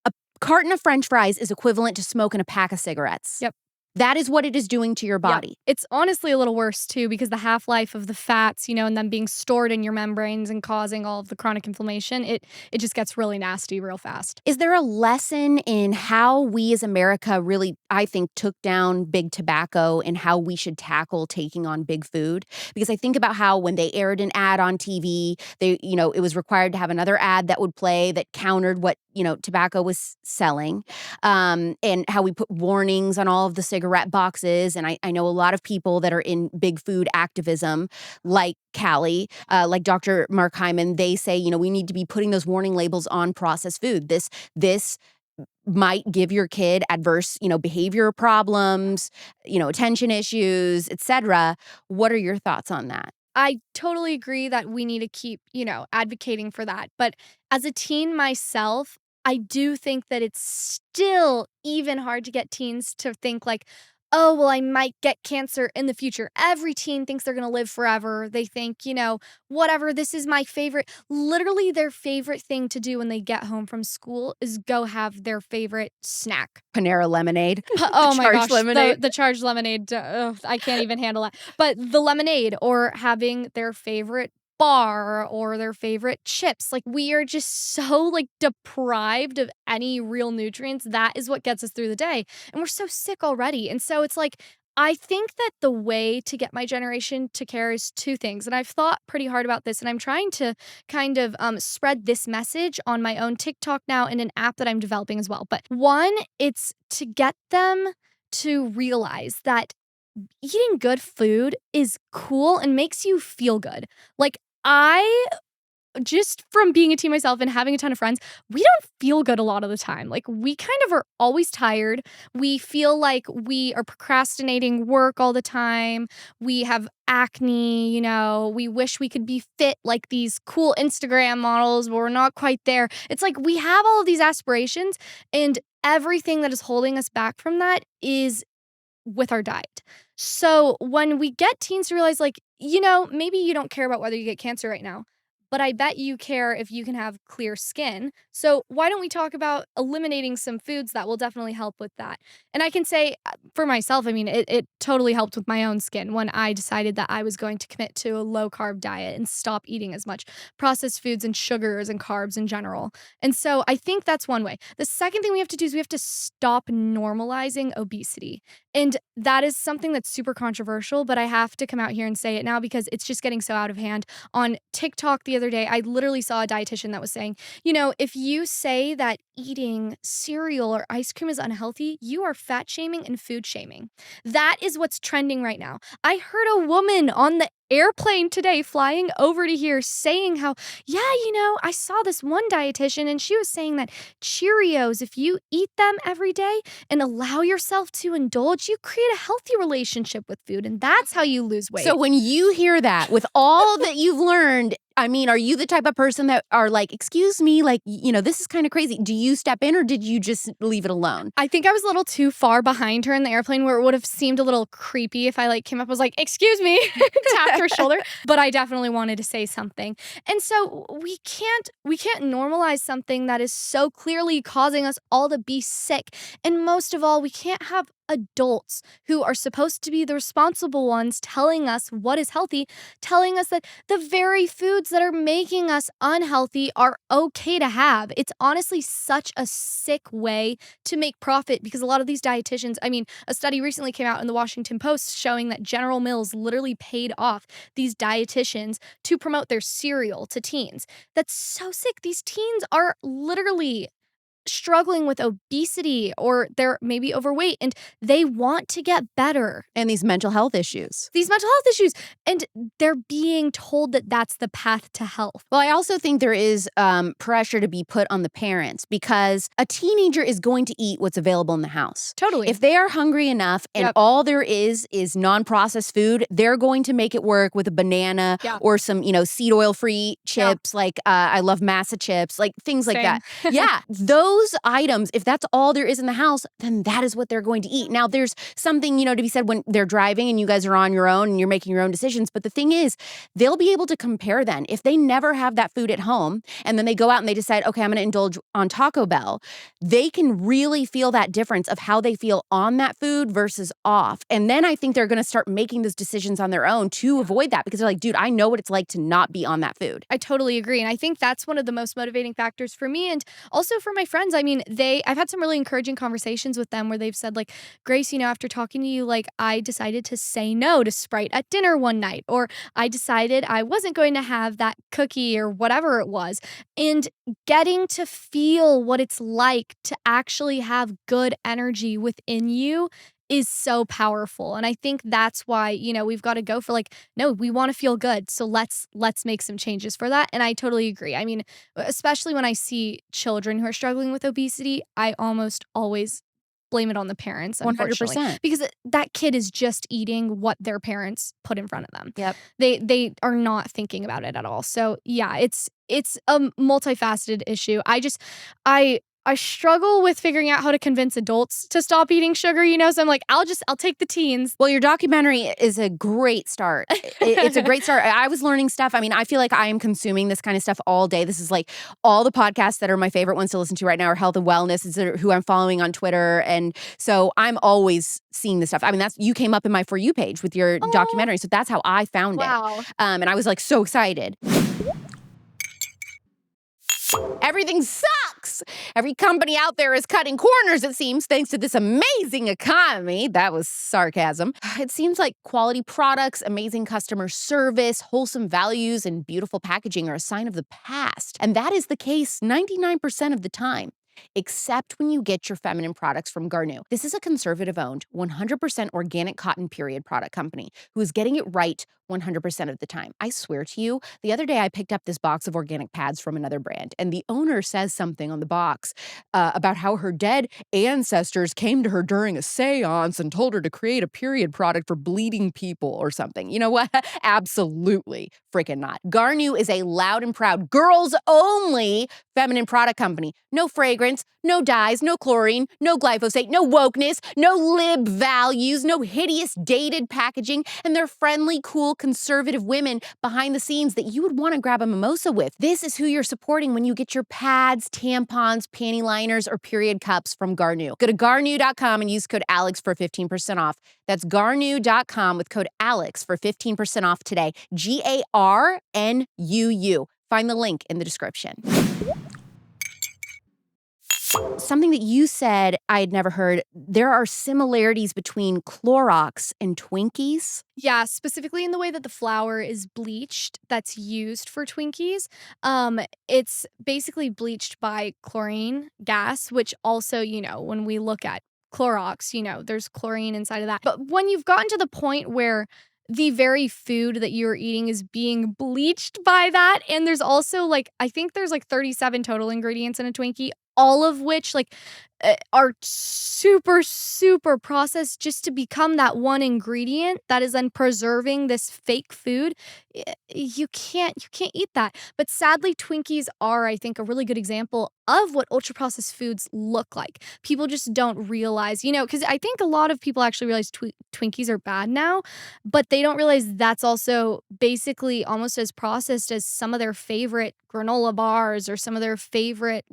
a carton of French fries is equivalent to smoking a pack of cigarettes. Yep. That is what it is doing to your body. Yeah. It's honestly a little worse too, because the half-life of the fats, and them being stored in your membranes and causing all of the chronic inflammation, it just gets really nasty real fast. Is there a lesson in how we as America really, I think, took down big tobacco and how we should tackle taking on big food? Because I think about how when they aired an ad on TV, it was required to have another ad that would play that countered what, tobacco was selling, and how we put warnings on all of the cigarette boxes. And I know a lot of people that are in big food activism, like Callie, like Dr. Mark Hyman, they say, we need to be putting those warning labels on processed food. This might give your kid adverse, behavior problems, attention issues, etc. What are your thoughts on that? I totally agree that we need to keep, advocating for that. But as a teen myself, I do think that it's still even hard to get teens to think like, oh, well, I might get cancer in the future. Every teen thinks they're going to live forever. They think, whatever, this is my favorite. Literally, their favorite thing to do when they get home from school is go have their favorite snack. Panera lemonade. Oh my gosh, lemonade. The charged lemonade. I can't even handle that. But the lemonade, or having their favorite bar or their favorite chips. Like, we are just so deprived of any real nutrients. That is what gets us through the day. And we're so sick already. And so it's like, I think that the way to get my generation to care is two things. And I've thought pretty hard about this, and I'm trying to kind of spread this message on my own TikTok now in an app that I'm developing as well. But one, it's to get them to realize that eating good food is cool and makes you feel good. Like, just from being a teen myself and having a ton of friends, we don't feel good a lot of the time. Like, we kind of are always tired. We feel like we are procrastinating work all the time. We have acne, we wish we could be fit like these cool Instagram models, but we're not quite there. It's like we have all of these aspirations, and everything that is holding us back from that is with our diet. So when we get teens to realize, maybe you don't care about whether you get cancer right now, but I bet you care if you can have clear skin. So why don't we talk about eliminating some foods that will definitely help with that? And I can say for myself, it totally helped with my own skin when I decided that I was going to commit to a low-carb diet and stop eating as much processed foods and sugars and carbs in general. And so I think that's one way. The second thing we have to do is we have to stop normalizing obesity. And that is something that's super controversial, but I have to come out here and say it now because it's just getting so out of hand. On TikTok the other day, I literally saw a dietitian that was saying, if you say that eating cereal or ice cream is unhealthy, you are fat shaming and food shaming. That is what's trending right now. I heard a woman on the airplane today flying over to here saying how, I saw this one dietitian and she was saying that Cheerios, if you eat them every day and allow yourself to indulge, you create a healthy relationship with food, and that's how you lose weight. So when you hear that, with all that you've learned, are you the type of person that are like, excuse me, this is kind of crazy. Do you step in or did you just leave it alone? I think I was a little too far behind her in the airplane where it would have seemed a little creepy if I came up and was like, excuse me, tapped her shoulder. But I definitely wanted to say something. And so we can't normalize something that is so clearly causing us all to be sick. And most of all, we can't have adults who are supposed to be the responsible ones telling us what is healthy, telling us that the very foods that are making us unhealthy are okay to have. It's honestly such a sick way to make profit, because a lot of these dietitians, a study recently came out in the Washington Post showing that General Mills literally paid off these dietitians to promote their cereal to teens. That's so sick. These teens are literally struggling with obesity, or they're maybe overweight, and they want to get better. And these mental health issues. And they're being told that that's the path to health. Well, I also think there is pressure to be put on the parents, because a teenager is going to eat what's available in the house. Totally. If they are hungry enough and all there is non-processed food, they're going to make it work with a banana or some, seed oil-free chips. I love masa chips, things like that. Yeah. Those those items, if that's all there is in the house, then that is what they're going to eat. Now, there's something, to be said when they're driving and you guys are on your own and you're making your own decisions. But the thing is, they'll be able to compare then. If they never have that food at home and then they go out and they decide, okay, I'm going to indulge on Taco Bell, they can really feel that difference of how they feel on that food versus off. And then I think they're going to start making those decisions on their own to avoid that, because they're like, dude, I know what it's like to not be on that food. I totally agree. And I think that's one of the most motivating factors for me and also for my friends. I mean, I've had some really encouraging conversations with them where they've said, like, Grace, after talking to you, like, I decided to say no to Sprite at dinner one night, or I decided I wasn't going to have that cookie or whatever it was. And getting to feel what it's like to actually have good energy within you is so powerful. And I think that's why, we've got to go for like, no, we want to feel good. So let's make some changes for that. And I totally agree. I mean, especially when I see children who are struggling with obesity, I almost always blame it on the parents, unfortunately. 100%. Because that kid is just eating what their parents put in front of them. Yep. They are not thinking about it at all. So yeah, it's a multifaceted issue. I struggle with figuring out how to convince adults to stop eating sugar, so I'm like, I'll take the teens. Well, your documentary is a great start. It's a great start. I was learning stuff. I mean, I feel like I am consuming this kind of stuff all day. This is like all the podcasts that are my favorite ones to listen to right now are health and wellness. It's who I'm following on Twitter. And so I'm always seeing this stuff. I mean, you came up in my For You page with your documentary. So that's how I found it. And I was like so excited. Everything sucks. Every company out there is cutting corners, it seems, thanks to this amazing economy. That was sarcasm. It seems like quality products, amazing customer service, wholesome values, and beautiful packaging are a sign of the past. And that is the case 99% of the time, except when you get your feminine products from GARNUU. This is a conservative-owned, 100% organic cotton period product company who is getting it right 100% of the time. I swear to you, the other day I picked up this box of organic pads from another brand, and the owner says something on the box about how her dead ancestors came to her during a seance and told her to create a period product for bleeding people or something. You know what? Absolutely freaking not. GARNUU is a loud and proud, girls-only feminine product company. No fragrance, no dyes, no chlorine, no glyphosate, no wokeness, no lib values, no hideous dated packaging, and they're friendly, cool, conservative women behind the scenes that you would want to grab a mimosa with. This is who you're supporting when you get your pads, tampons, panty liners, or period cups from GARNUU. Go to GARNUU.com and use code ALEX for 15% off. That's GARNUU.com with code ALEX for 15% off today. GARNUU. Find the link in the description. Something that you said I had never heard, there are similarities between Clorox and Twinkies. Yeah, specifically in the way that the flour is bleached that's used for Twinkies. It's basically bleached by chlorine gas, which also, when we look at Clorox, there's chlorine inside of that. But when you've gotten to the point where the very food that you're eating is being bleached by that, and there's also I think there's 37 total ingredients in a Twinkie, all of which are super, super processed just to become that one ingredient that is then preserving this fake food. You can't eat that. But sadly, Twinkies are, I think, a really good example of what ultra-processed foods look like. People just don't realize, because I think a lot of people actually realize Twinkies are bad now, but they don't realize that's also basically almost as processed as some of their favorite granola bars or some of their favorite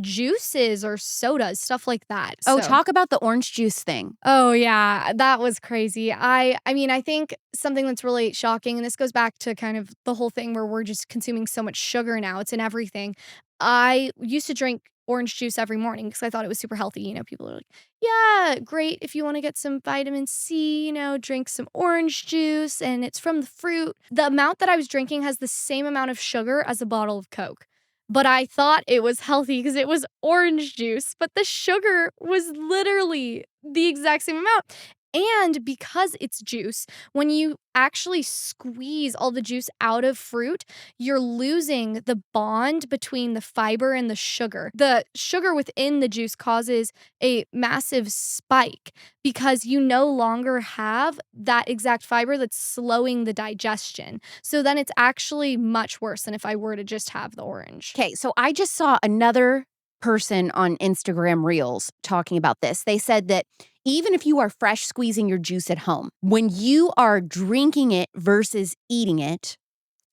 juices or sodas, stuff like that. Oh, talk about the orange juice thing. Oh yeah, that was crazy. I mean, I think something that's really shocking, and this goes back to kind of the whole thing where we're just consuming so much sugar now. It's in everything. I used to drink orange juice every morning because I thought it was super healthy. People are like, yeah, great. If you want to get some vitamin C, drink some orange juice and it's from the fruit. The amount that I was drinking has the same amount of sugar as a bottle of Coke. But I thought it was healthy because it was orange juice, but the sugar was literally the exact same amount. And because it's juice, when you actually squeeze all the juice out of fruit, you're losing the bond between the fiber and the sugar. The sugar within the juice causes a massive spike because you no longer have that exact fiber that's slowing the digestion. So then it's actually much worse than if I were to just have the orange. Okay, so I just saw another person on Instagram Reels talking about this. They said that even if you are fresh squeezing your juice at home, when you are drinking it versus eating it,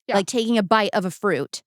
like taking a bite of a fruit,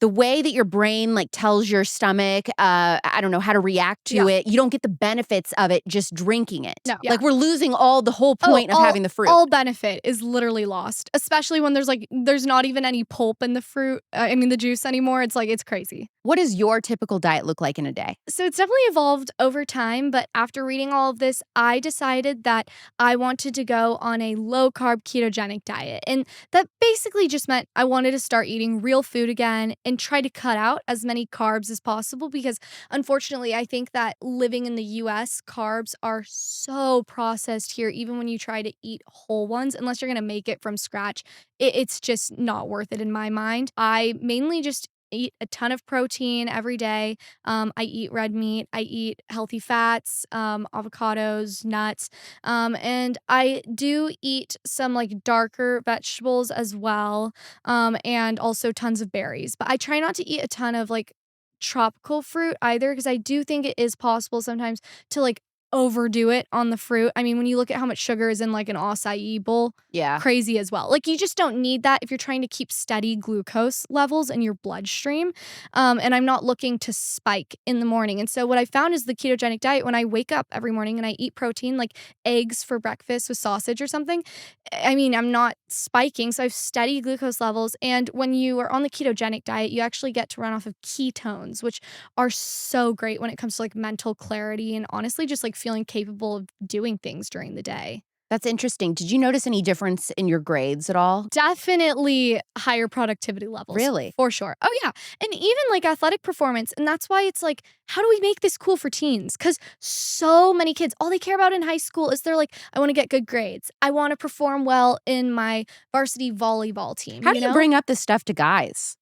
the way that your brain like tells your stomach, I don't know, how to react to it, you don't get the benefits of it just drinking it. No. Like we're losing all the whole point of having the fruit. All benefit is literally lost, especially when there's not even any pulp in the fruit. I mean, the juice anymore. It's like, it's crazy. What does your typical diet look like in a day? So it's definitely evolved over time, but after reading all of this, I decided that I wanted to go on a low-carb ketogenic diet. And that basically just meant I wanted to start eating real food again and try to cut out as many carbs as possible because unfortunately, I think that living in the US, carbs are so processed here, even when you try to eat whole ones, unless you're going to make it from scratch, it's just not worth it in my mind. I mainly just eat a ton of protein every day. I eat red meat. I eat healthy fats, avocados, nuts. And I do eat some like darker vegetables as well. And also tons of berries. But I try not to eat a ton of like tropical fruit either because I do think it is possible sometimes to like overdo it on the fruit. I mean, when you look at how much sugar is in like an acai bowl, crazy as well. Like you just don't need that if you're trying to keep steady glucose levels in your bloodstream. And I'm not looking to spike in the morning. And so what I found is the ketogenic diet, when I wake up every morning and I eat protein, like eggs for breakfast with sausage or something, I mean, I'm not spiking. So I have steady glucose levels. And when you are on the ketogenic diet, you actually get to run off of ketones, which are so great when it comes to like mental clarity and honestly just like feeling capable of doing things during the day. That's interesting. Did you notice any difference in your grades at all? Definitely higher productivity levels. Really? For sure. Oh, yeah. And even like athletic performance. And that's why it's like, how do we make this cool for teens? Because so many kids, all they care about in high school is they're like, I want to get good grades. I want to perform well in my varsity volleyball team. How do you bring up this stuff to guys?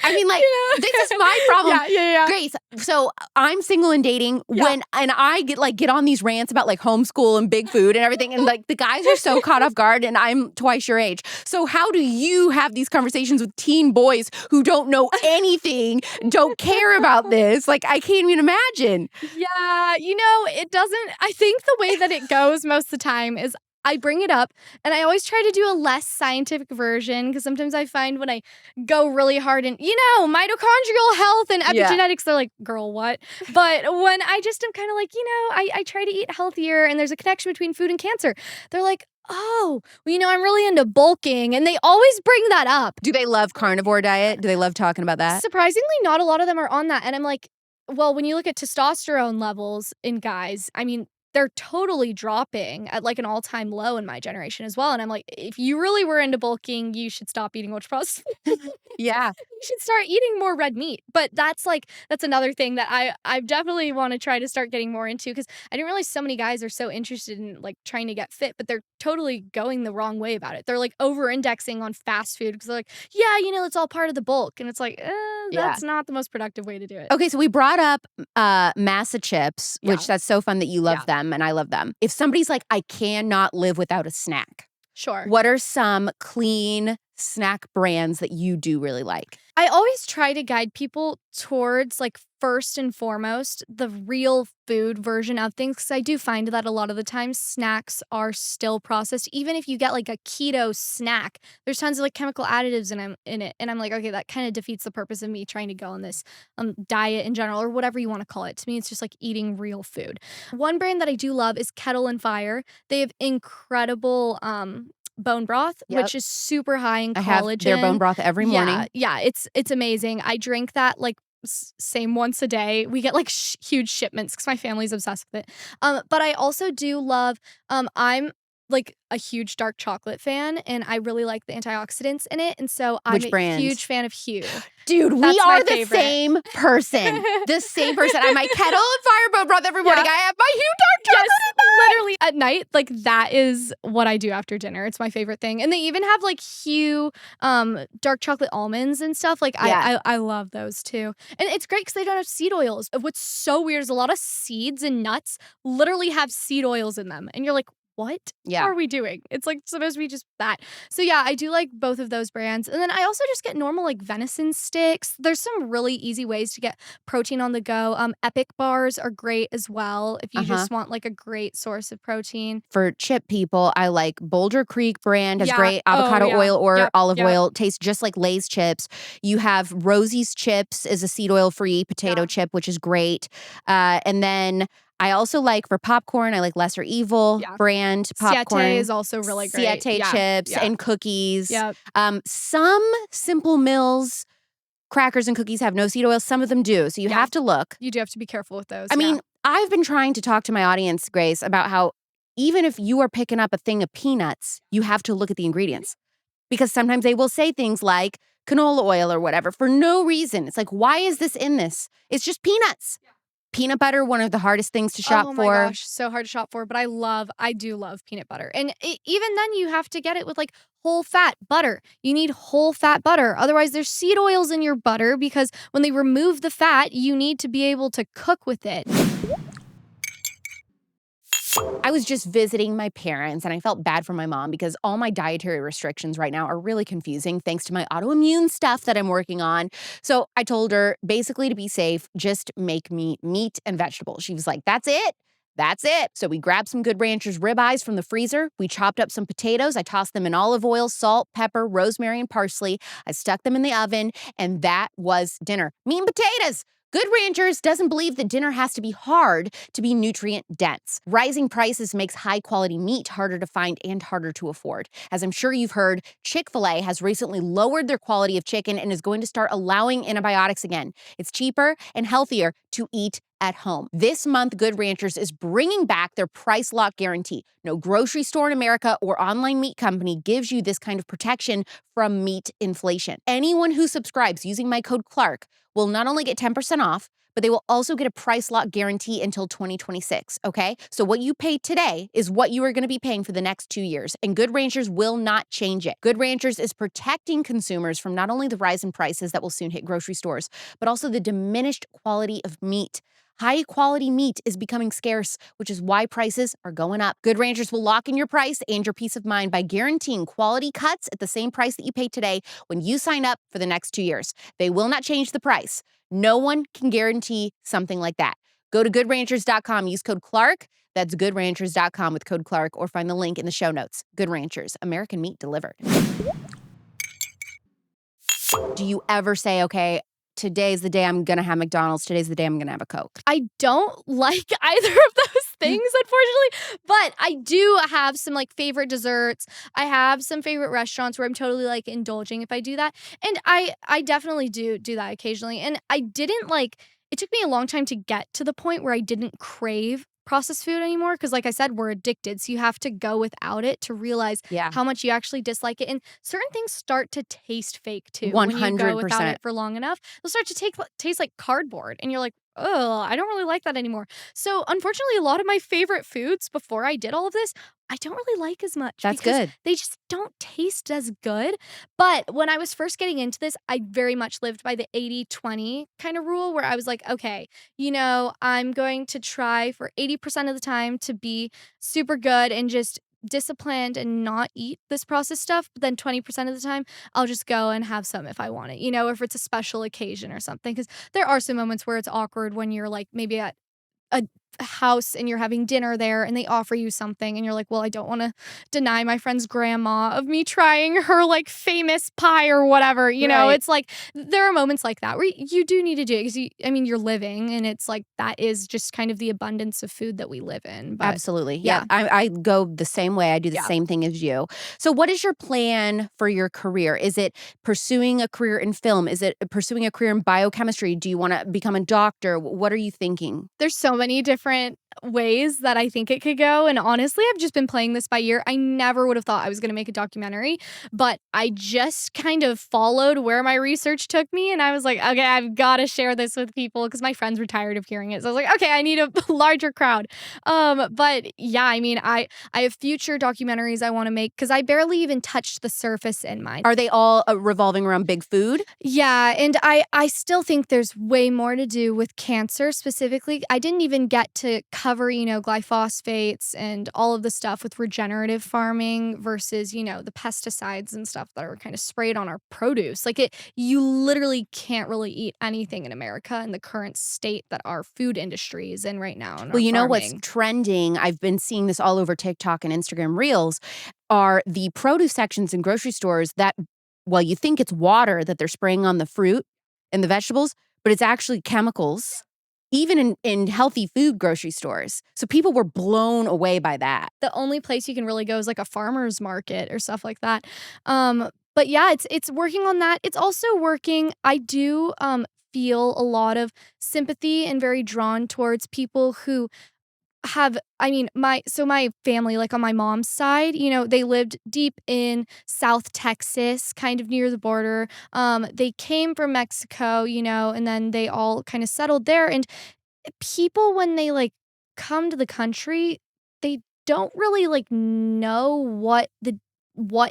I mean, like, this is my problem. Grace, so I'm single and dating and I get on these rants about like homeschool and big food and everything. And like the guys are so caught off guard and I'm twice your age. So how do you have these conversations with teen boys who don't know anything, don't care about this? Like, I can't even imagine. Yeah, it doesn't, I think the way that it goes most of the time is I bring it up and I always try to do a less scientific version because sometimes I find when I go really hard and, mitochondrial health and epigenetics, they're like, girl, what? But when I just am kind of like, I try to eat healthier and there's a connection between food and cancer, they're like, oh, well, I'm really into bulking. And they always bring that up. Do they love carnivore diet? Do they love talking about that? Surprisingly, not a lot of them are on that. And I'm like, well, when you look at testosterone levels in guys, I mean, they're totally dropping at like an all-time low in my generation as well. And I'm like, if you really were into bulking, you should stop eating ultra-processed food. Yeah. You should start eating more red meat. But that's another thing that I definitely want to try to start getting more into because I didn't realize so many guys are so interested in like trying to get fit, but they're totally going the wrong way about it. They're like over-indexing on fast food because they're like, it's all part of the bulk. And it's like, that's not the most productive way to do it. Okay, so we brought up Massa chips, which that's so fun that you love them and I love them. If somebody's like, I cannot live without a snack. Sure. What are some clean snack brands that you do really like? I always try to guide people towards like first and foremost the real food version of things because I do find that a lot of the times snacks are still processed. Even if you get like a keto snack, there's tons of like chemical additives in it. And I'm like, okay, that kind of defeats the purpose of me trying to go on this diet in general or whatever you want to call it. To me, it's just like eating real food. One brand that I do love is Kettle and Fire. They have incredible bone broth, which is super high in collagen. I have their bone broth every morning. Yeah, it's amazing. I drink that like same once a day. We get like huge shipments because my family's obsessed with it. But I also do love. I'm like a huge dark chocolate fan, and I really like the antioxidants in it. And so I'm a huge fan of Hu. Dude, we are the same person. The same person. I'm my Kettle and Fire bone broth every morning. I have my Hu dark chocolate. Yes, literally at night. Like that is what I do after dinner. It's my favorite thing. And they even have like Hu dark chocolate almonds and stuff. Like I love those too. And it's great because they don't have seed oils. What's so weird is a lot of seeds and nuts literally have seed oils in them. And you're like, what Yeah. are we doing? It's like supposed to be just that. So yeah, I do like both of those brands. And then I also just get normal like venison sticks. There's some really easy ways to get protein on the go. Epic bars are great as well if you just want like a great source of protein. For chip people, I like Boulder Creek brand has Yeah. great avocado oil or Yep, olive yep. oil. Tastes just like Lay's chips. You have Rosie's Chips is a seed oil free potato chip, which is great. And then I also like for popcorn, I like Lesser Evil brand popcorn. Siete is also really great. Siete chips and cookies. Yep. Some Simple Mills crackers and cookies have no seed oil. Some of them do. So you have to look. You do have to be careful with those. I mean, I've been trying to talk to my audience, Grace, about how even if you are picking up a thing of peanuts, you have to look at the ingredients. Because sometimes they will say things like canola oil or whatever for no reason. It's like, why is this in this? It's just peanuts. Peanut butter, one of the hardest things to shop for. Oh my gosh, so hard to shop for. But I do love peanut butter. And even then, you have to get it with like whole fat butter. You need whole fat butter. Otherwise, there's seed oils in your butter because when they remove the fat, you need to be able to cook with it. I was just visiting my parents and I felt bad for my mom because all my dietary restrictions right now are really confusing thanks to my autoimmune stuff that I'm working on. So I told her basically to be safe, just make me meat and vegetables. She was like, that's it. That's it. So we grabbed some Good Ranchers ribeyes from the freezer. We chopped up some potatoes. I tossed them in olive oil, salt, pepper, rosemary, and parsley. I stuck them in the oven, and that was dinner. Meat and potatoes. Good Ranchers doesn't believe that dinner has to be hard to be nutrient dense. Rising prices makes high-quality meat harder to find and harder to afford. As I'm sure you've heard, Chick-fil-A has recently lowered their quality of chicken and is going to start allowing antibiotics again. It's cheaper and healthier to eat at home. This month, Good Ranchers is bringing back their price lock guarantee. No grocery store in America or online meat company gives you this kind of protection from meat inflation. Anyone who subscribes using my code Clark will not only get 10% off, but they will also get a price lock guarantee until 2026, okay? So what you pay today is what you are going to be paying for the next 2 years, and Good Ranchers will not change it. Good Ranchers is protecting consumers from not only the rise in prices that will soon hit grocery stores, but also the diminished quality of meat. High-quality meat is becoming scarce, which is why prices are going up. Good Ranchers will lock in your price and your peace of mind by guaranteeing quality cuts at the same price that you pay today when you sign up for the next 2 years. They will not change the price. No one can guarantee something like that. Go to goodranchers.com, use code Clark. That's goodranchers.com with code Clark, or find the link in the show notes. Good Ranchers, American meat delivered. Do you ever say, okay, today's the day I'm going to have McDonald's. Today's the day I'm going to have a Coke? I don't like either of those things, unfortunately, but I do have some like favorite desserts. I have some favorite restaurants where I'm totally like indulging if I do that. And I definitely do that occasionally. And I didn't like, it took me a long time to get to the point where I didn't crave processed food anymore because like I said, we're addicted, so you have to go without it to realize how much you actually dislike it. And certain things start to taste fake too 100%. when you go without it for long enough. They'll start to taste like cardboard, and you're like, oh, I don't really like that anymore. So unfortunately, a lot of my favorite foods before I did all of this, I don't really like as much. That's because good. They just don't taste as good. But when I was first getting into this, I very much lived by the 80-20 kind of rule where I was like, okay, I'm going to try for 80% of the time to be super good and just disciplined and not eat this processed stuff. But then 20% of the time, I'll just go and have some if I want it, or if it's a special occasion or something. Because there are some moments where it's awkward when you're like maybe at a house and you're having dinner there and they offer you something and you're like, well, I don't want to deny my friend's grandma of me trying her like famous pie or whatever, Right. It's like there are moments like that where you do need to do it because you're living, and it's like that is just kind of the abundance of food that we live in. But Absolutely. Yeah. I go the same way. I do the same thing as you. So what is your plan for your career? Is it pursuing a career in film? Is it pursuing a career in biochemistry? Do you want to become a doctor? What are you thinking? There's so many different ways that I think it could go. And honestly, I've just been playing this by ear. I never would have thought I was going to make a documentary, but I just kind of followed where my research took me. And I was like, okay, I've got to share this with people because my friends were tired of hearing it. So I was like, okay, I need a larger crowd. But yeah, I have future documentaries I want to make because I barely even touched the surface in mine. Are they all revolving around big food? Yeah. And I still think there's way more to do with cancer specifically. I didn't even get to cover, glyphosates and all of the stuff with regenerative farming versus, the pesticides and stuff that are kind of sprayed on our produce. You literally can't really eat anything in America in the current state that our food industry is in right now. Well, you know what's trending? I've been seeing this all over TikTok and Instagram Reels are the produce sections in grocery stores that, well, you think it's water that they're spraying on the fruit and the vegetables, but it's actually chemicals, even in healthy food grocery stores. So people were blown away by that. The only place you can really go is like a farmer's market or stuff like that. But yeah, it's working on that. It's also working. I do feel a lot of sympathy and very drawn towards people who have, my family, like on my mom's side, they lived deep in South Texas, kind of near the border. They came from Mexico, and then they all kind of settled there. And people, when they like come to the country, they don't really like know what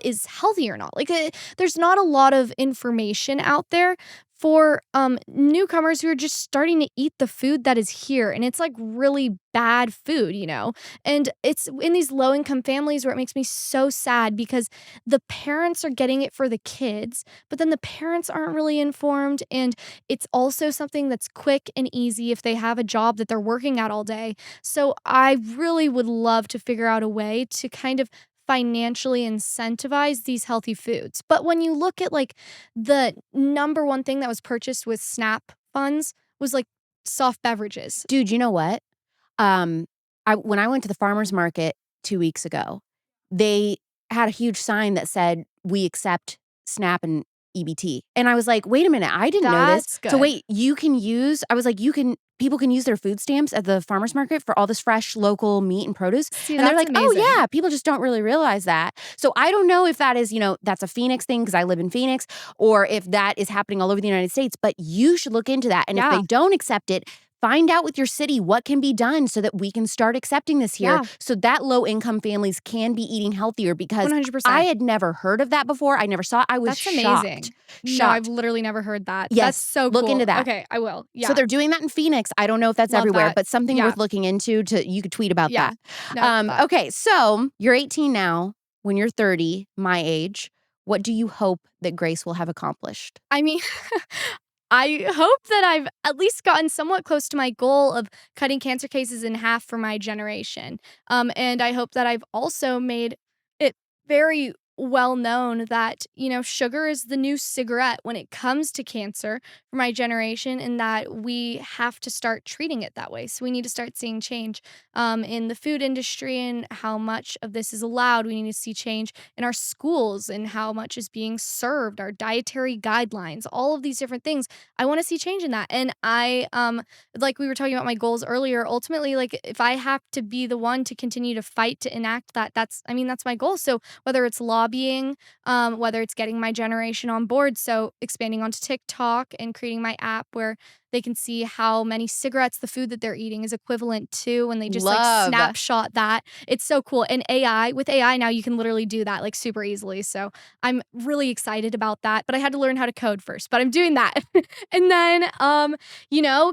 is healthy or not. There's not a lot of information out there for newcomers who are just starting to eat the food that is here, and it's like really bad food, and it's in these low income families where it makes me so sad because the parents are getting it for the kids, but then the parents aren't really informed, and it's also something that's quick and easy if they have a job that they're working at all day. So I really would love to figure out a way to kind of financially incentivize these healthy foods. But when you look at like the number one thing that was purchased with SNAP funds was like soft beverages. Dude, you know what? When I went to the farmer's market 2 weeks ago, they had a huge sign that said, "We accept SNAP and EBT." And I was like, wait a minute, I didn't know this. Good. So wait, people can use their food stamps at the farmer's market for all this fresh local meat and produce. See, and they're like, amazing. Oh yeah, people just don't really realize that. So I don't know if that is, that's a Phoenix thing because I live in Phoenix, or if that is happening all over the United States, but you should look into that. And if they don't accept it, find out with your city what can be done so that we can start accepting this here so that low-income families can be eating healthier because 100%. I had never heard of that before. I never saw it. I was shocked. Amazing. No, I've literally never heard that. Yes. That's so cool. Look into that. Okay, I will. Yeah. So they're doing that in Phoenix. I don't know if that's everywhere, but something worth looking into. You could tweet about that. No, okay, so you're 18 now. When you're 30, my age, what do you hope that Grace will have accomplished? I hope that I've at least gotten somewhat close to my goal of cutting cancer cases in half for my generation. And I hope that I've also made it very well known that, sugar is the new cigarette when it comes to cancer for my generation, and that we have to start treating it that way. So we need to start seeing change in the food industry and how much of this is allowed. We need to see change in our schools and how much is being served, our dietary guidelines, all of these different things. I want to see change in that. And I, like we were talking about my goals earlier, ultimately, like if I have to be the one to continue to fight to enact that, that's my goal. So whether it's lobbying, whether it's getting my generation on board, so expanding onto TikTok and creating my app where they can see how many cigarettes the food that they're eating is equivalent to, and they just like snapshot that. It's so cool. And with AI now, you can literally do that like super easily. So I'm really excited about that, but I had to learn how to code first, but I'm doing that. And then,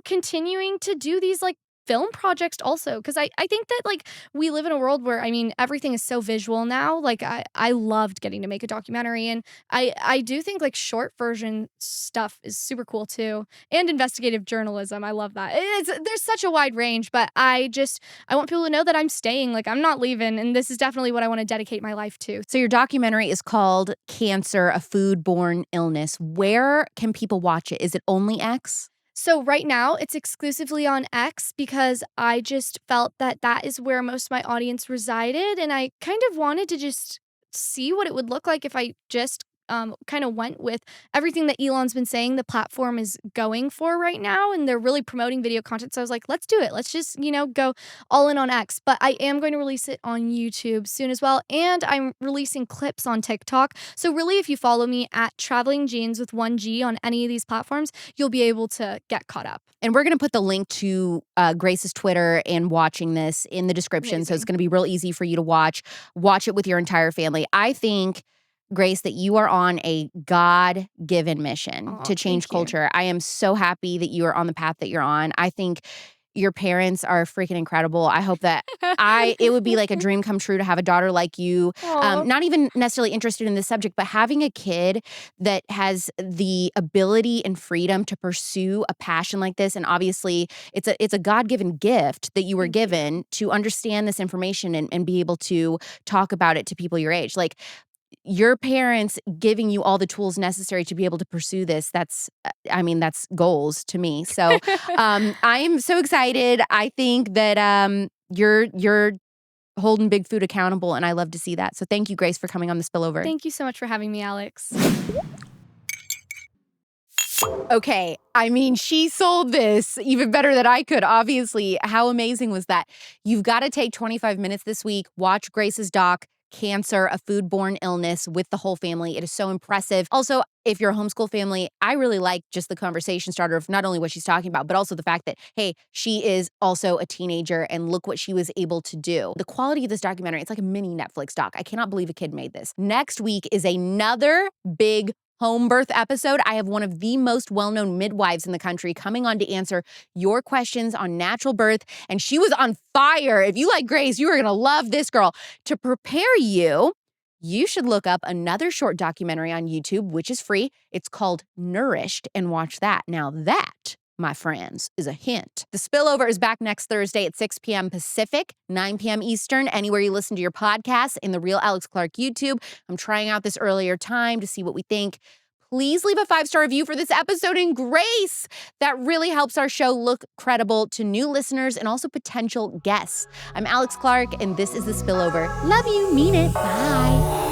continuing to do these like film projects also, because I think that like we live in a world where everything is so visual now. Like I loved getting to make a documentary, and I do think like short version stuff is super cool too, and investigative journalism. I love that. There's such a wide range, but I want people to know that I'm staying, like I'm not leaving, and this is definitely what I want to dedicate my life to. So your documentary is called Cancer, a Food-Borne Illness. Where can people watch it? Is it only X? So right now it's exclusively on X because I just felt that is where most of my audience resided, and I kind of wanted to just see what it would look like if I just kind of went with everything that Elon's been saying the platform is going for right now, and they're really promoting video content. So I was like, let's do it. Let's just, go all in on X. But I am going to release it on YouTube soon as well, and I'm releasing clips on TikTok. So really, if you follow me at Traveling Genes with 1G on any of these platforms, you'll be able to get caught up. And we're going to put the link to Grace's Twitter and watching this in the description. Amazing. So it's going to be real easy for you to watch it with your entire family. I think, Grace, that you are on a God-given mission to change culture. I am so happy that you are on the path that you're on. I think your parents are freaking incredible. I hope that it would be like a dream come true to have a daughter like you. Not even necessarily interested in this subject, but having a kid that has the ability and freedom to pursue a passion like this. And obviously it's a God-given gift that you were given to understand this information and be able to talk about it to people your age. Like, your parents giving you all the tools necessary to be able to pursue this, that's goals to me. So I am so excited. I think that you're holding Big Food accountable, and I love to see that. So thank you, Grace, for coming on The Spillover. Thank you so much for having me, Alex. Okay, she sold this even better than I could, obviously. How amazing was that? You've got to take 25 minutes this week, watch Grace's doc, Cancer, a Food-Borne Illness, with the whole family. It is so impressive. Also, if you're a homeschool family, I really like just the conversation starter of not only what she's talking about, but also the fact that, hey, she is also a teenager and look what she was able to do. The quality of this documentary, it's like a mini Netflix doc. I cannot believe a kid made this. Next week is another big home birth episode. I have one of the most well-known midwives in the country coming on to answer your questions on natural birth, and she was on fire. If you like Grace, you are gonna love this girl. To prepare you, you should look up another short documentary on YouTube, which is free. It's called Nourished, and watch that. Now that, my friends, is a hint. The Spillover is back next Thursday at 6 p.m. Pacific, 9 p.m. Eastern, anywhere you listen to your podcasts, in the Real Alex Clark YouTube. I'm trying out this earlier time to see what we think. Please leave a 5-star review for this episode, and Grace. That really helps our show look credible to new listeners and also potential guests. I'm Alex Clark, and this is The Spillover. Love you, mean it. Bye.